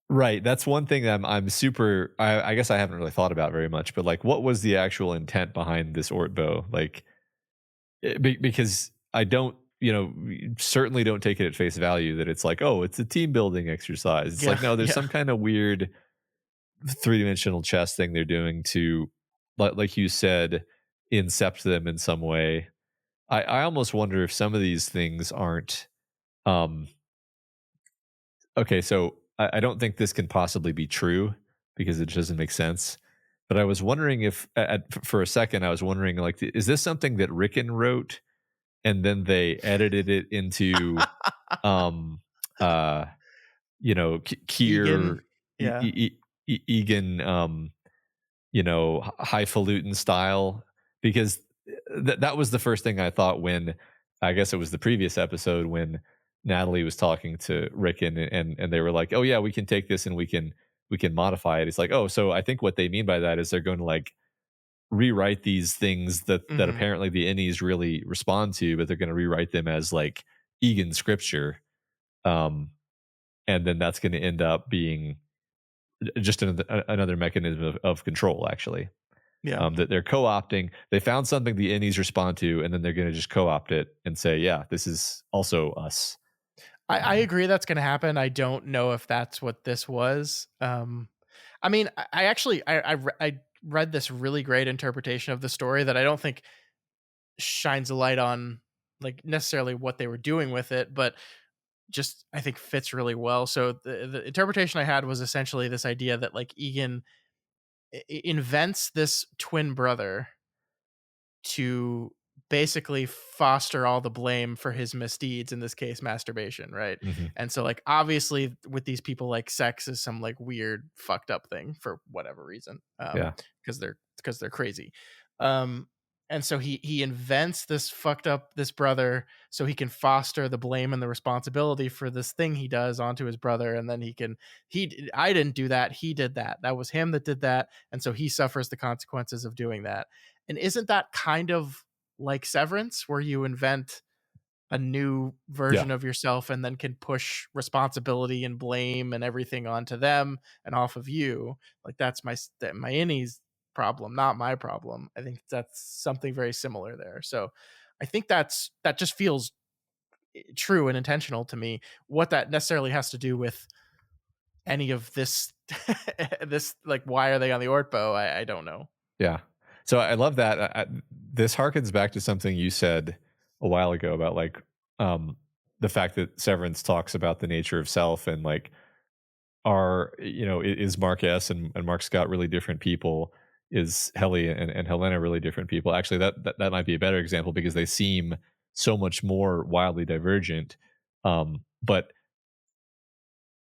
B: right. That's one thing that I'm super. I guess I haven't really thought about very much, but like, what was the actual intent behind this Ortbo? Like, because I don't, certainly don't take it at face value that it's like, oh, it's a team building exercise. It's like, no, there's some kind of weird 3-dimensional chess thing they're doing to, like you said, incept them in some way. I almost wonder if some of these things aren't. Okay, so I don't think this can possibly be true because it doesn't make sense. But I was wondering if, for a second, I was wondering, like, is this something that Rickon wrote and then they edited it into, Kier,
A: Egan, yeah.
B: Egan, highfalutin style? Because that was the first thing I thought when, I guess it was the previous episode when Natalie was talking to Rickon, and they were like, oh yeah, we can take this and we can modify it. It's like, oh, so I think what they mean by that is they're going to like rewrite these things that apparently the innies really respond to, but they're going to rewrite them as like Egan scripture. And then that's going to end up being just another mechanism of control, actually.
A: Yeah.
B: That they're co-opting. They found something the innies respond to, and then they're going to just co-opt it and say, yeah, this is also us.
A: I agree that's going to happen. I don't know if that's what this was. I mean, I actually read this really great interpretation of the story that I don't think shines a light on like necessarily what they were doing with it, but just I think fits really well. So the interpretation I had was essentially this idea that like Egan invents this twin brother to basically foster all the blame for his misdeeds, in this case masturbation, right?
B: Mhm.
A: And so like obviously with these people, like sex is some like weird fucked up thing for whatever reason,
B: Yeah.
A: because they're crazy. um and so he invents this brother so he can foster the blame and the responsibility for this thing he does onto his brother, and then I didn't do that, he did that, that was him that did that, and so he suffers the consequences of doing that. And isn't that kind of like Severance, where you invent a new
B: Yeah.
A: version of yourself and then can push responsibility and blame and everything onto them and off of you? Like that's my innie's problem, not my problem. I think that's something very similar there. So I think that just feels true and intentional to me. What that necessarily has to do with any of this, this like why are they on the Ortbo? I don't know.
B: Yeah. So I love that. This harkens back to something you said a while ago about like the fact that Severance talks about the nature of self, and like is Mark S and Mark Scott really different people? Is Helly and Helena really different people? Actually, that might be a better example because they seem so much more wildly divergent. But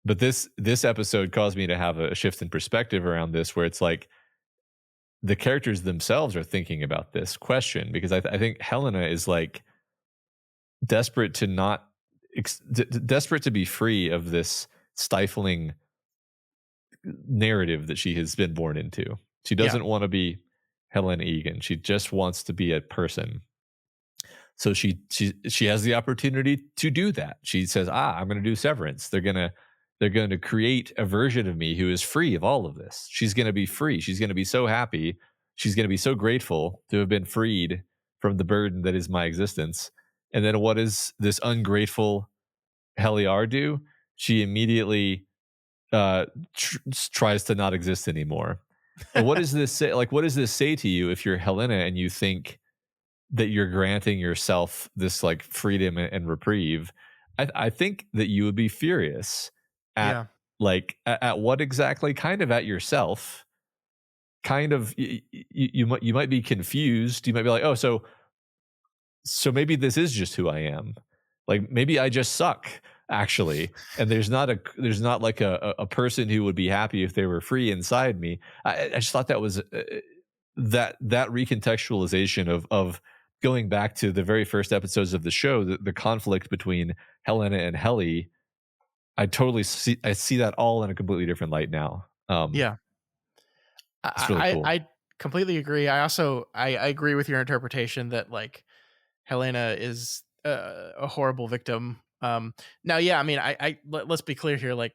B: this episode caused me to have a shift in perspective around this, where it's like the characters themselves are thinking about this question, because I think Helena is like desperate to not desperate to be free of this stifling narrative that she has been born into. She
A: Yeah.
B: doesn't want to be Helen Egan. She just wants to be a person. So she has the opportunity to do that. She says, I'm going to do Severance. They're going to create a version of me who is free of all of this. She's going to be free. She's going to be so happy. She's going to be so grateful to have been freed from the burden that is my existence. And then what does this ungrateful Heliar do? She immediately tries to not exist anymore. And what does this say? Like, what does this say to you if you're Helena and you think that you're granting yourself this like freedom and reprieve? I think that you would be furious at
A: Yeah.
B: at what exactly, kind of at yourself, kind of you might be confused. You might be like, oh, so maybe this is just who I am. Like maybe I just suck actually, and there's not like a person who would be happy if they were free inside me. I just thought that was that recontextualization of going back to the very first episodes of the show, the conflict between Helena and Helly. I see that all in a completely different light now.
A: Yeah.
B: It's really cool.
A: I completely agree. I agree with your interpretation that like Helena is a horrible victim. Now, yeah, I mean, let's be clear here. Like,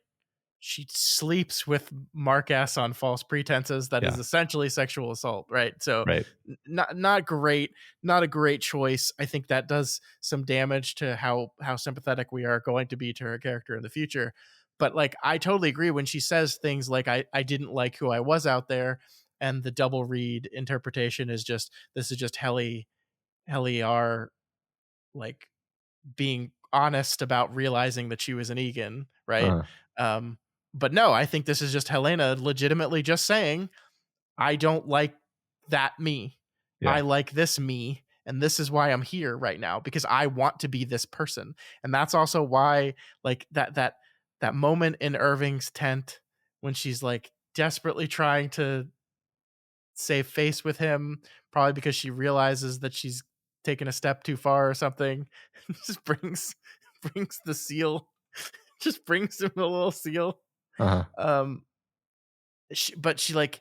A: she sleeps with Mark S on false pretenses. That is
B: Yeah.
A: essentially sexual assault, right? So,
B: Right.
A: not great, not a great choice. I think that does some damage to how sympathetic we are going to be to her character in the future. But like, I totally agree when she says things like, I didn't like who I was out there," and the double read interpretation is just, this is just Helly are like being honest about realizing that she was an Egan, right?
B: Uh,
A: Um, but no, I think this is just Helena legitimately just saying, I don't like that me.
B: yeah.
A: I like this me. And this is why I'm here right now, because I want to be this person. And that's also why, like, that moment in Irving's tent when she's like desperately trying to save face with him, probably because she realizes that she's taken a step too far or something. Just brings the seal, just brings him a little seal.
B: Uh-huh.
A: Um, but she like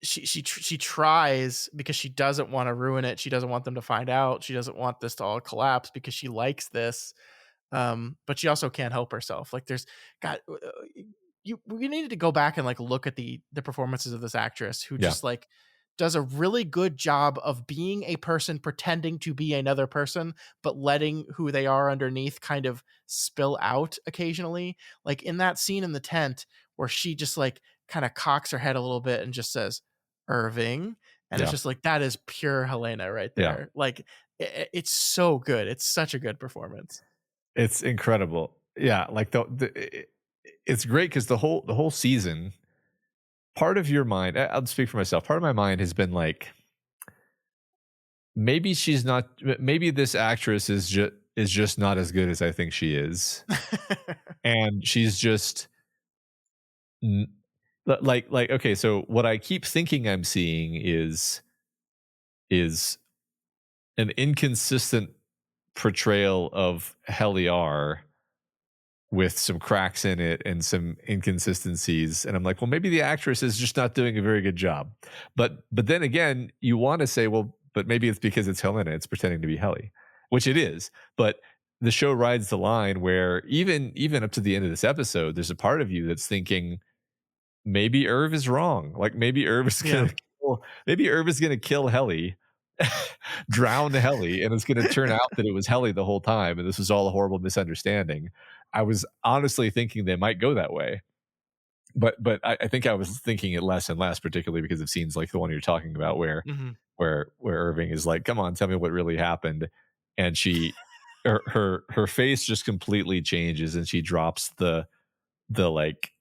A: she tries because she doesn't want to ruin it. She doesn't want them to find out. She doesn't want this to all collapse because she likes this. But she also can't help herself. Like there's God, we needed to go back and like look at the performances of this actress who
B: Yeah.
A: just like does a really good job of being a person pretending to be another person, but letting who they are underneath kind of spill out occasionally. Like in that scene in the tent where she just like kind of cocks her head a little bit and just says Irving, and it's
B: Yeah.
A: just like, that is pure Helena right
B: Yeah.
A: there. Like it's so good. It's such a good performance.
B: It's incredible. Yeah, like it's great because the whole season part of your mind, I'll speak for myself. Part of my mind has been like, maybe she's not. Maybe this actress is just not as good as I think she is, and she's just n- like okay. So what I keep thinking I'm seeing is an inconsistent portrayal of Heliar with some cracks in it and some inconsistencies, and I'm like, well, maybe the actress is just not doing a very good job. But then again, you want to say, well, but maybe it's because it's Helena, it's pretending to be Helly, which it is. But the show rides the line where even up to the end of this episode, there's a part of you that's thinking maybe Irv is wrong. Like
A: Yeah.
B: maybe Irv is gonna kill Helly, drown Helly, and it's gonna turn out that it was Helly the whole time, and this was all a horrible misunderstanding. I was honestly thinking they might go that way. But I think I was thinking it less and less, particularly because of scenes like the one you're talking about where
A: Hmm.
B: where Irving is like, come on, tell me what really happened. And her face just completely changes and she drops the like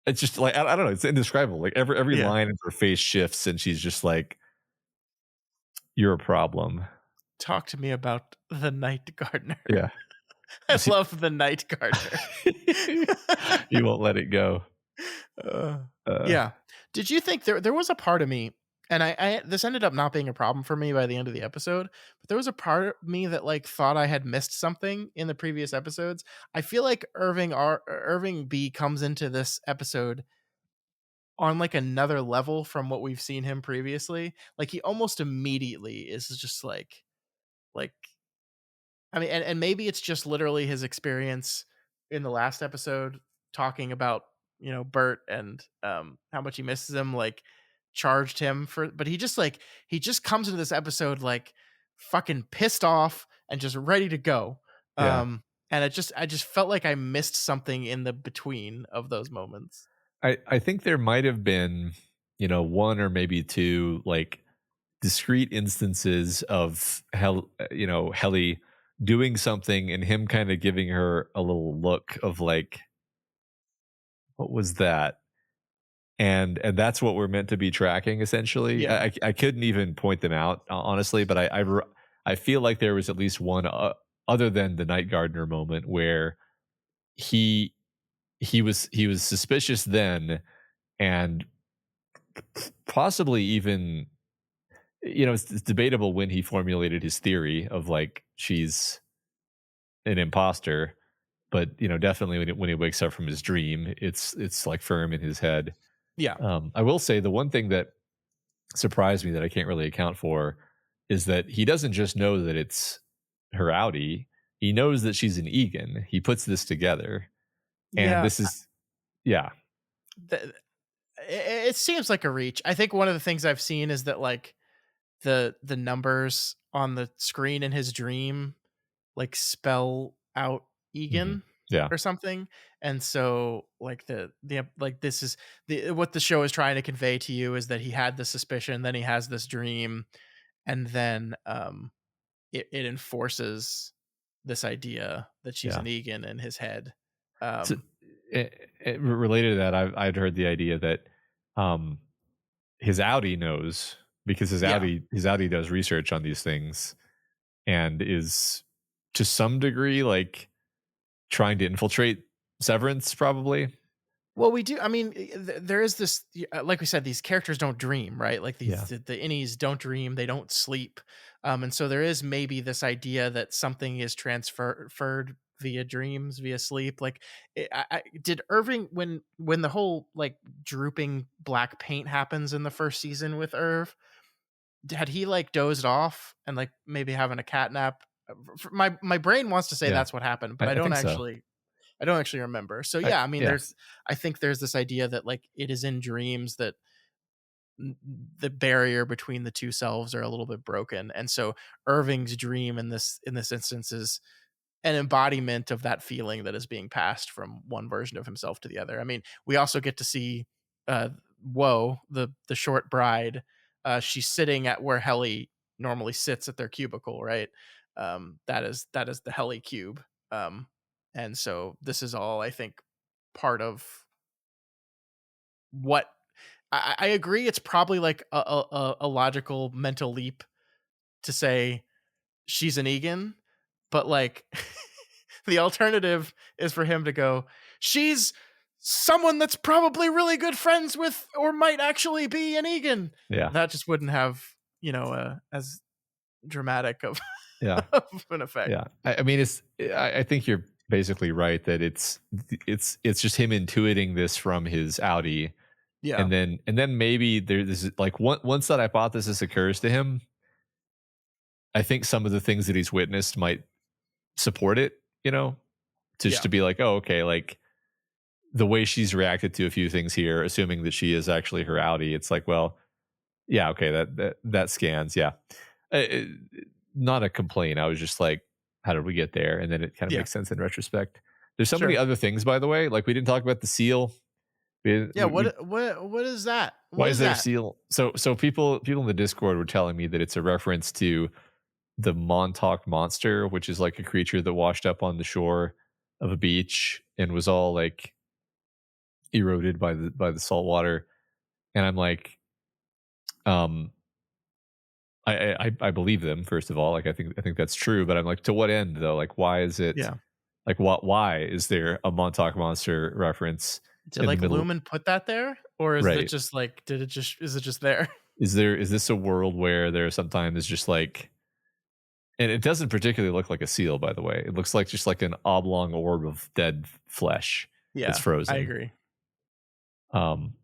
B: it's just like I don't know. It's indescribable. Like every
A: Yeah.
B: line of her face shifts, and she's just like, "You're a problem."
A: Talk to me about the night gardener.
B: Yeah,
A: I
B: See-
A: love the night gardener.
B: you won't let it go.
A: Uh,
B: Uh,
A: yeah. Did you think there was a part of me, and I this ended up not being a problem for me by the end of the episode, but there was a part of me that like thought I had missed something in the previous episodes. I feel like Irving B comes into this episode on like another level from what we've seen him previously. Like he almost immediately is just like I mean, and maybe it's just literally his experience in the last episode talking about, Bert and how much he misses him, like charged him for, but he just comes into this episode like fucking pissed off and just ready to go.
B: yeah,
A: And I just felt like I missed something in the between of those moments.
B: I think there might have been, one or maybe two like discrete instances of Helly doing something and him kind of giving her a little look of like, what was that? And that's what we're meant to be tracking essentially.
A: Yeah.
B: I couldn't even point them out honestly, but I feel like there was at least one other than the Night Gardener moment where he he was suspicious then, and possibly even it's debatable when he formulated his theory of like she's an imposter, but definitely when he wakes up from his dream, it's like firm in his head.
A: Yeah.
B: I will say the one thing that surprised me that I can't really account for is that he doesn't just know that it's her Audi. He knows that she's an Egan. He puts this together, and
A: Yeah.
B: this is yeah,
A: th- it seems like a reach. I think one of the things I've seen is that like the numbers on the screen in his dream like spell out
B: hmm
A: Egan
B: yeah,
A: or something. And so like the like this is the what the show is trying to convey to you is that he had the suspicion, then he has this dream, and then it enforces this idea that she's
B: yeah.
A: an Egan in his head.
B: So,
A: Um
B: related to that, I'd heard the idea that um, his Audi knows because
A: yeah.
B: His Audi does research on these things and is to some degree like trying to infiltrate Severance, probably.
A: Well, we do. I mean, there is this, like we said, these characters don't dream, right? Like
B: Yeah,
A: the innies don't dream, they don't sleep, and so there is maybe this idea that something is transferred via dreams, via sleep. Like, did Irving when the whole like drooping black paint happens in the first season with Irv? Had he like dozed off and like maybe having a cat nap? My brain wants to say
B: yeah,
A: that's what happened, but
B: I think so.
A: I don't actually remember. So yeah, I mean,
B: Yeah,
A: I think there's this idea that like it is in dreams that the barrier between the two selves are a little bit broken, and so Irving's dream in this instance is an embodiment of that feeling that is being passed from one version of himself to the other. I mean, we also get to see uh Woe, the short bride. She's sitting at where Helly normally sits at their cubicle, right? That is the Helly cube. Um and so this is all I think part of what I agree. It's probably like a logical mental leap to say she's an Egan, but like the alternative is for him to go, she's someone that's probably really good friends with or might actually be an Egan.
B: Yeah.
A: That just wouldn't have, as dramatic of,
B: Yeah.
A: of an effect.
B: Yeah. I mean, I think you're basically right that it's just him intuiting this from his Audi.
A: Yeah.
B: And then maybe there's like once that hypothesis occurs to him, I think some of the things that he's witnessed might support it, just
A: Yeah.
B: to be like, oh, okay, like the way she's reacted to a few things here, assuming that she is actually her Audi, it's like, well, yeah, okay, that scans, yeah. Uh, Not a complaint. I was just like, how did we get there? And then it kind of
A: Yeah.
B: makes sense in retrospect. There's so
A: Sure.
B: many other things, by the way. Like we didn't talk about the seal.
A: Yeah. What is that?
B: Why
A: What
B: is
A: is
B: there a
A: that?
B: seal? So people in the Discord were telling me that it's a reference to the Montauk monster, which is like a creature that washed up on the shore of a beach and was all like eroded by the salt water. And I'm like, um, I believe them, first of all. Like I think that's true, but I'm like, to what end though? Like, why is it
A: Yeah.
B: like why is there a Montauk monster reference
A: Did
B: in the
A: like
B: middle?
A: Lumen put that there? Or is it
B: Right.
A: just like, is it just there?
B: Is this a world where there sometimes is just like, and it doesn't particularly look like a seal, by the way. It looks like just like an oblong orb of dead flesh that's
A: Yeah. I
B: frozen.
A: agree.
B: Um,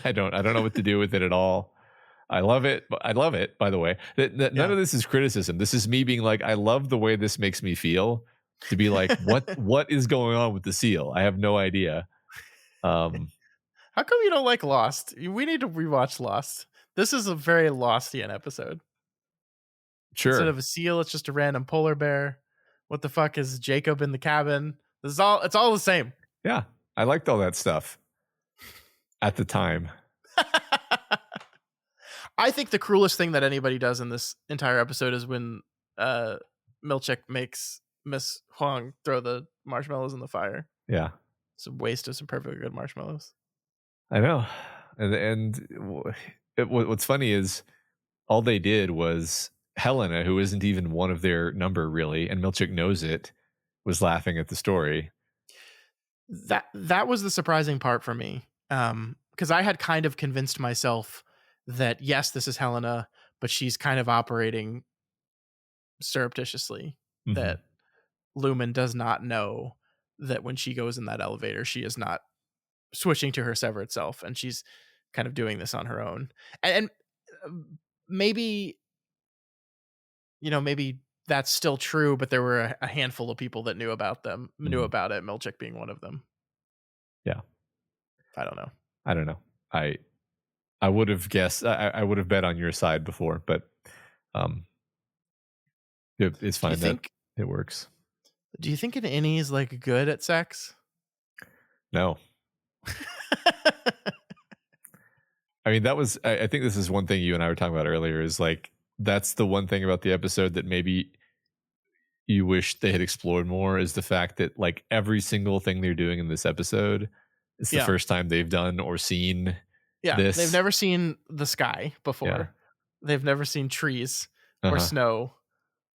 B: I don't know what to do with it at all. I love it. I love it, by the way. None
A: Yeah.
B: of this is criticism. This is me being like, I love the way this makes me feel. To be like, what is going on with the seal? I have no idea.
A: How come you don't like Lost? We need to rewatch Lost. This is a very Lostian episode. Instead
B: Sure.
A: of a seal, it's just a random polar bear. What the fuck is Jacob in the cabin? It's all the same.
B: Yeah. I liked all that stuff at the time.
A: I think the cruelest thing that anybody does in this entire episode is when Milchick makes Miss Huang throw the marshmallows in the fire.
B: Yeah.
A: It's a waste of some perfectly good marshmallows.
B: I know. What's funny is all they did was Helena, who isn't even one of their number really, and Milchick knows it, was laughing at the story.
A: That was the surprising part for me. Because I had kind of convinced myself that yes, this is Helena, but she's kind of operating surreptitiously.
B: Mhm.
A: That Lumen does not know that when she goes in that elevator, she is not switching to her severed self, and she's kind of doing this on her own. And maybe, maybe that's still true, but there were a handful of people that knew about it, Milchick being one of them.
B: Yeah.
A: I don't know.
B: I would have guessed. I would have bet on your side before, but it's fine. That it works.
A: Do you think an innie is like good at sex?
B: No. I mean, I think this is one thing you and I were talking about earlier, is like, that's the one thing about the episode that maybe you wish they had explored more, is the fact that like every single thing they're doing in this episode is the first time they've done or seen this.
A: They've never seen the sky before.
B: Yeah.
A: They've never seen trees or snow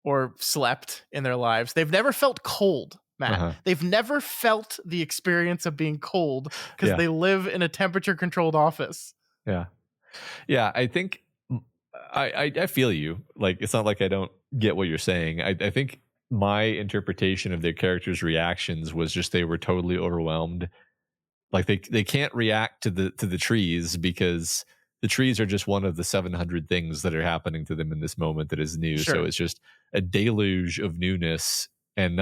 A: or slept in their lives. They've never felt cold, Matt. They've never felt the experience of being cold because they live in a temperature controlled office.
B: Yeah. Yeah. I think I feel you. Like, it's not like I don't get what you're saying. I think my interpretation of their characters' reactions was just they were totally overwhelmed. Like they can't react to the trees because the trees are just one of the 700 things that are happening to them in this moment that is new.
A: Sure.
B: So it's just a deluge of newness, and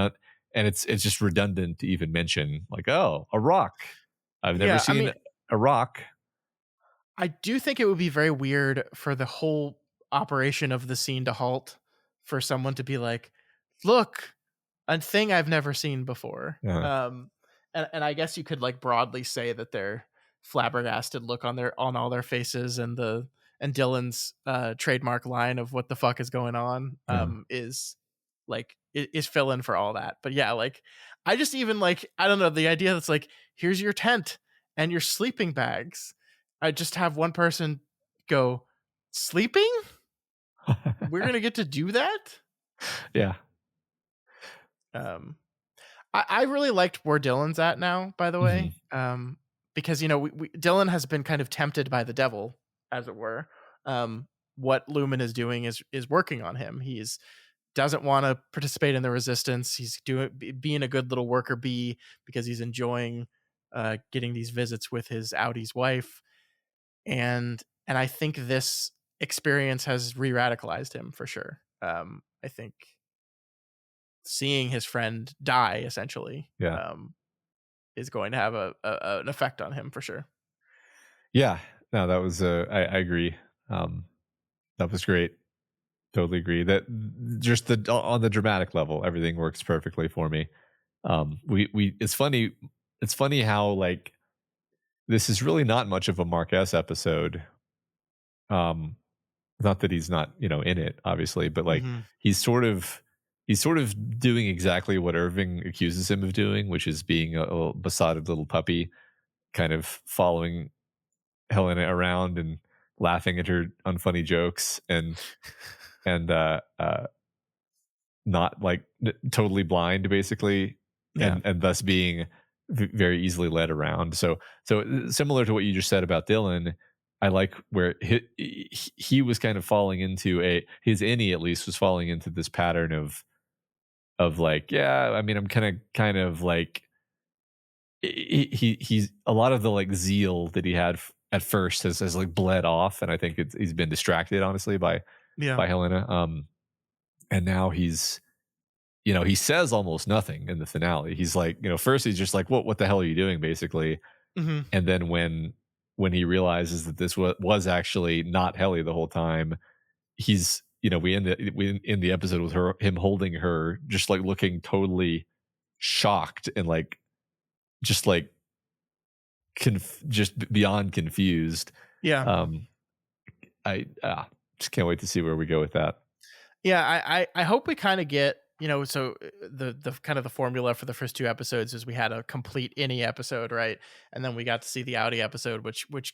B: it's just redundant to even mention like, oh, a rock. I've never seen a rock.
A: I do think it would be very weird for the whole operation of the scene to halt, for someone to be like, look, a thing I've never seen before. And I guess you could like broadly say that their flabbergasted look on all their faces, and Dylan's trademark line of what the fuck is going on is like is fill in for all that. But yeah, like I just even like, I don't know, the idea that's like, here's your tent and your sleeping bags. I just have one person go, sleeping? We're going to get to do that?
B: Yeah.
A: I really liked where Dylan's at now, by the way, because, Dylan has been kind of tempted by the devil, as it were. What Lumen is doing is working on him. He's doesn't want to participate in the resistance. He's being a good little worker bee because he's enjoying getting these visits with his Audi's wife, and I think this experience has re-radicalized him for sure. I think seeing his friend die essentially
B: Yeah.
A: is going to have an effect on him for sure.
B: Yeah. No, that was I agree. That was great. Totally agree. That just on the dramatic level, everything works perfectly for me. We it's funny how like this is really not much of a Mark S episode. Not that he's not, in it, obviously, but like
A: Mhm.
B: he's sort of doing exactly what Irving accuses him of doing, which is being a little besotted little puppy, kind of following Helena around and laughing at her unfunny jokes and not like totally blind basically,
A: Yeah.
B: and thus being very easily led around. So similar to what you just said about Dylan, I like where he was kind of falling into his innie at least was falling into this pattern of like, yeah, I mean, I'm kind of like he's a lot of the like zeal that he had at first has like bled off, and I think he's been distracted honestly
A: Yeah.
B: by Helena. And now he says almost nothing in the finale. He's like, first he's just like, what the hell are you doing, basically?
A: Mhm.
B: And then when he realizes that this was actually not Helly the whole time, he's, we end the episode with him holding her, just like looking totally shocked and like, just like, just beyond confused.
A: Yeah.
B: I just can't wait to see where we go with that.
A: Yeah, I hope we kind of get, so the kind of the formula for the first two episodes is we had a complete innie episode, right? And then we got to see the Audi episode, which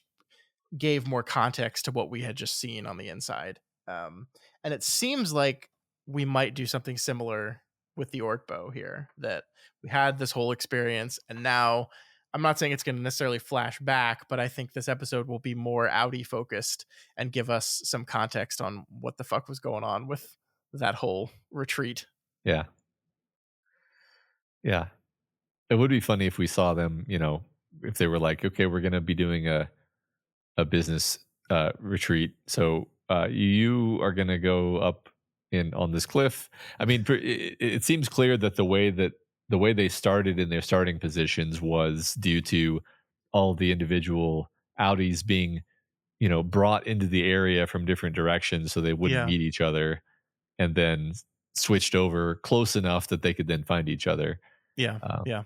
A: gave more context to what we had just seen on the inside. And it seems like we might do something similar with the Ortbo here, that we had this whole experience, and now I'm not saying it's going to necessarily flash back, but I think this episode will be more Audi focused and give us some context on what the fuck was going on with that whole retreat.
B: Yeah. Yeah. It would be funny if we saw them, if they were like, okay, we're going to be doing a business retreat. So you are going to go up on this cliff. I mean, it seems clear that the way they started in their starting positions was due to all the individual Audis being, brought into the area from different directions so they wouldn't
A: Yeah.
B: meet each other, and then switched over close enough that they could then find each other.
A: Yeah.
B: Um,
A: Yeah.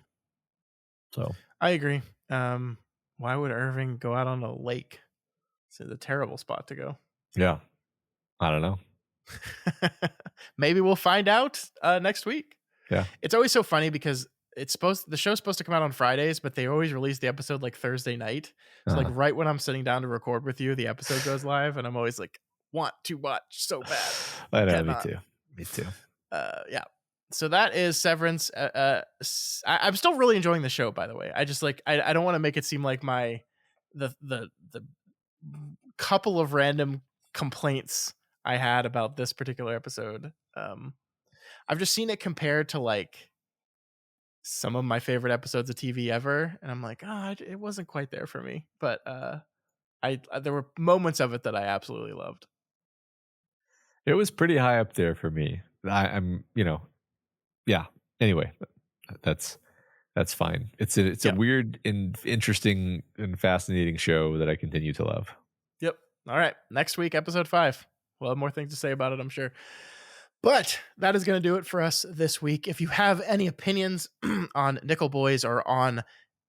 B: So
A: I agree. Why would Irving go out on a lake? It's a terrible spot to go.
B: yeah, I don't know.
A: Maybe we'll find out next week.
B: Yeah.
A: It's always so funny because the show's supposed to come out on Fridays, but they always release the episode like Thursday night. So like right when I'm sitting down to record with you, the episode goes live, and I'm always like, want to watch so bad.
B: I know,
A: Cannot.
B: me too.
A: Yeah. So that is Severance. I'm still really enjoying the show, by the way. I just like I don't want to make it seem like the couple of random complaints I had about this particular episode. I've just seen it compared to like some of my favorite episodes of TV ever, and I'm like, it wasn't quite there for me. But there were moments of it that I absolutely loved.
B: It was pretty high up there for me. I'm, yeah. Anyway, that's fine. It's a weird and interesting and fascinating show that I continue to love.
A: Yep. All right. Next week, episode 5. We'll have more things to say about it, I'm sure. But that is going to do it for us this week. If you have any opinions on Nickel Boys or on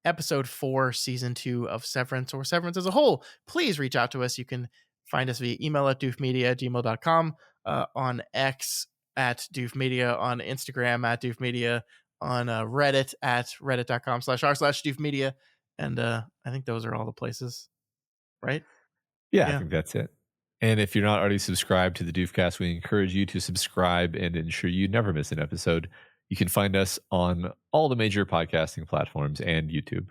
A: episode 4, season 2 of Severance, or Severance as a whole, please reach out to us. You can find us via email at doofmedia@gmail.com, on X at doofmedia, on Instagram at doofmedia, on Reddit at reddit.com/r/doofmedia, And I think those are all the places, right?
B: Yeah,
A: Yeah.
B: I think that's it. And if you're not already subscribed to the Doofcast, we encourage you to subscribe and ensure you never miss an episode. You can find us on all the major podcasting platforms and YouTube.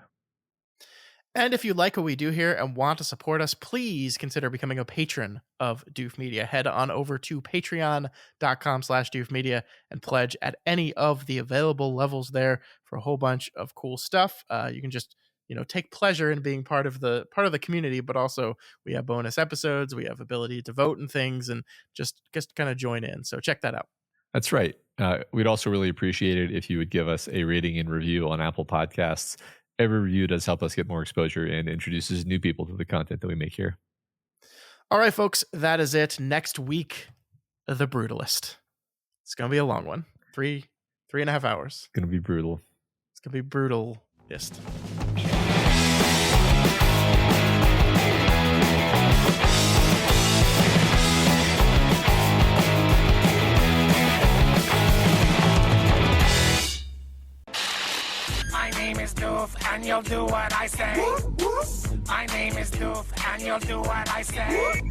A: And if you like what we do here and want to support us, please consider becoming a patron of Doof Media. Head on over to patreon.com/Doof Media and pledge at any of the available levels there for a whole bunch of cool stuff. You can just, take pleasure in being part of the community, but also we have bonus episodes, we have ability to vote and things, and just kind of join in. So check that out.
B: That's right. We'd also really appreciate it if you would give us a rating and review on Apple Podcasts. Every review does help us get more exposure and introduces new people to the content that we make here.
A: All right, folks, that is it. Next week, The Brutalist. It's going to be a long one. 3.5 hours.
B: It's going to be brutal.
A: It's going to be brutalist.
D: My name is Doof, and you'll do what I say. My name is Doof, and you'll do what I say.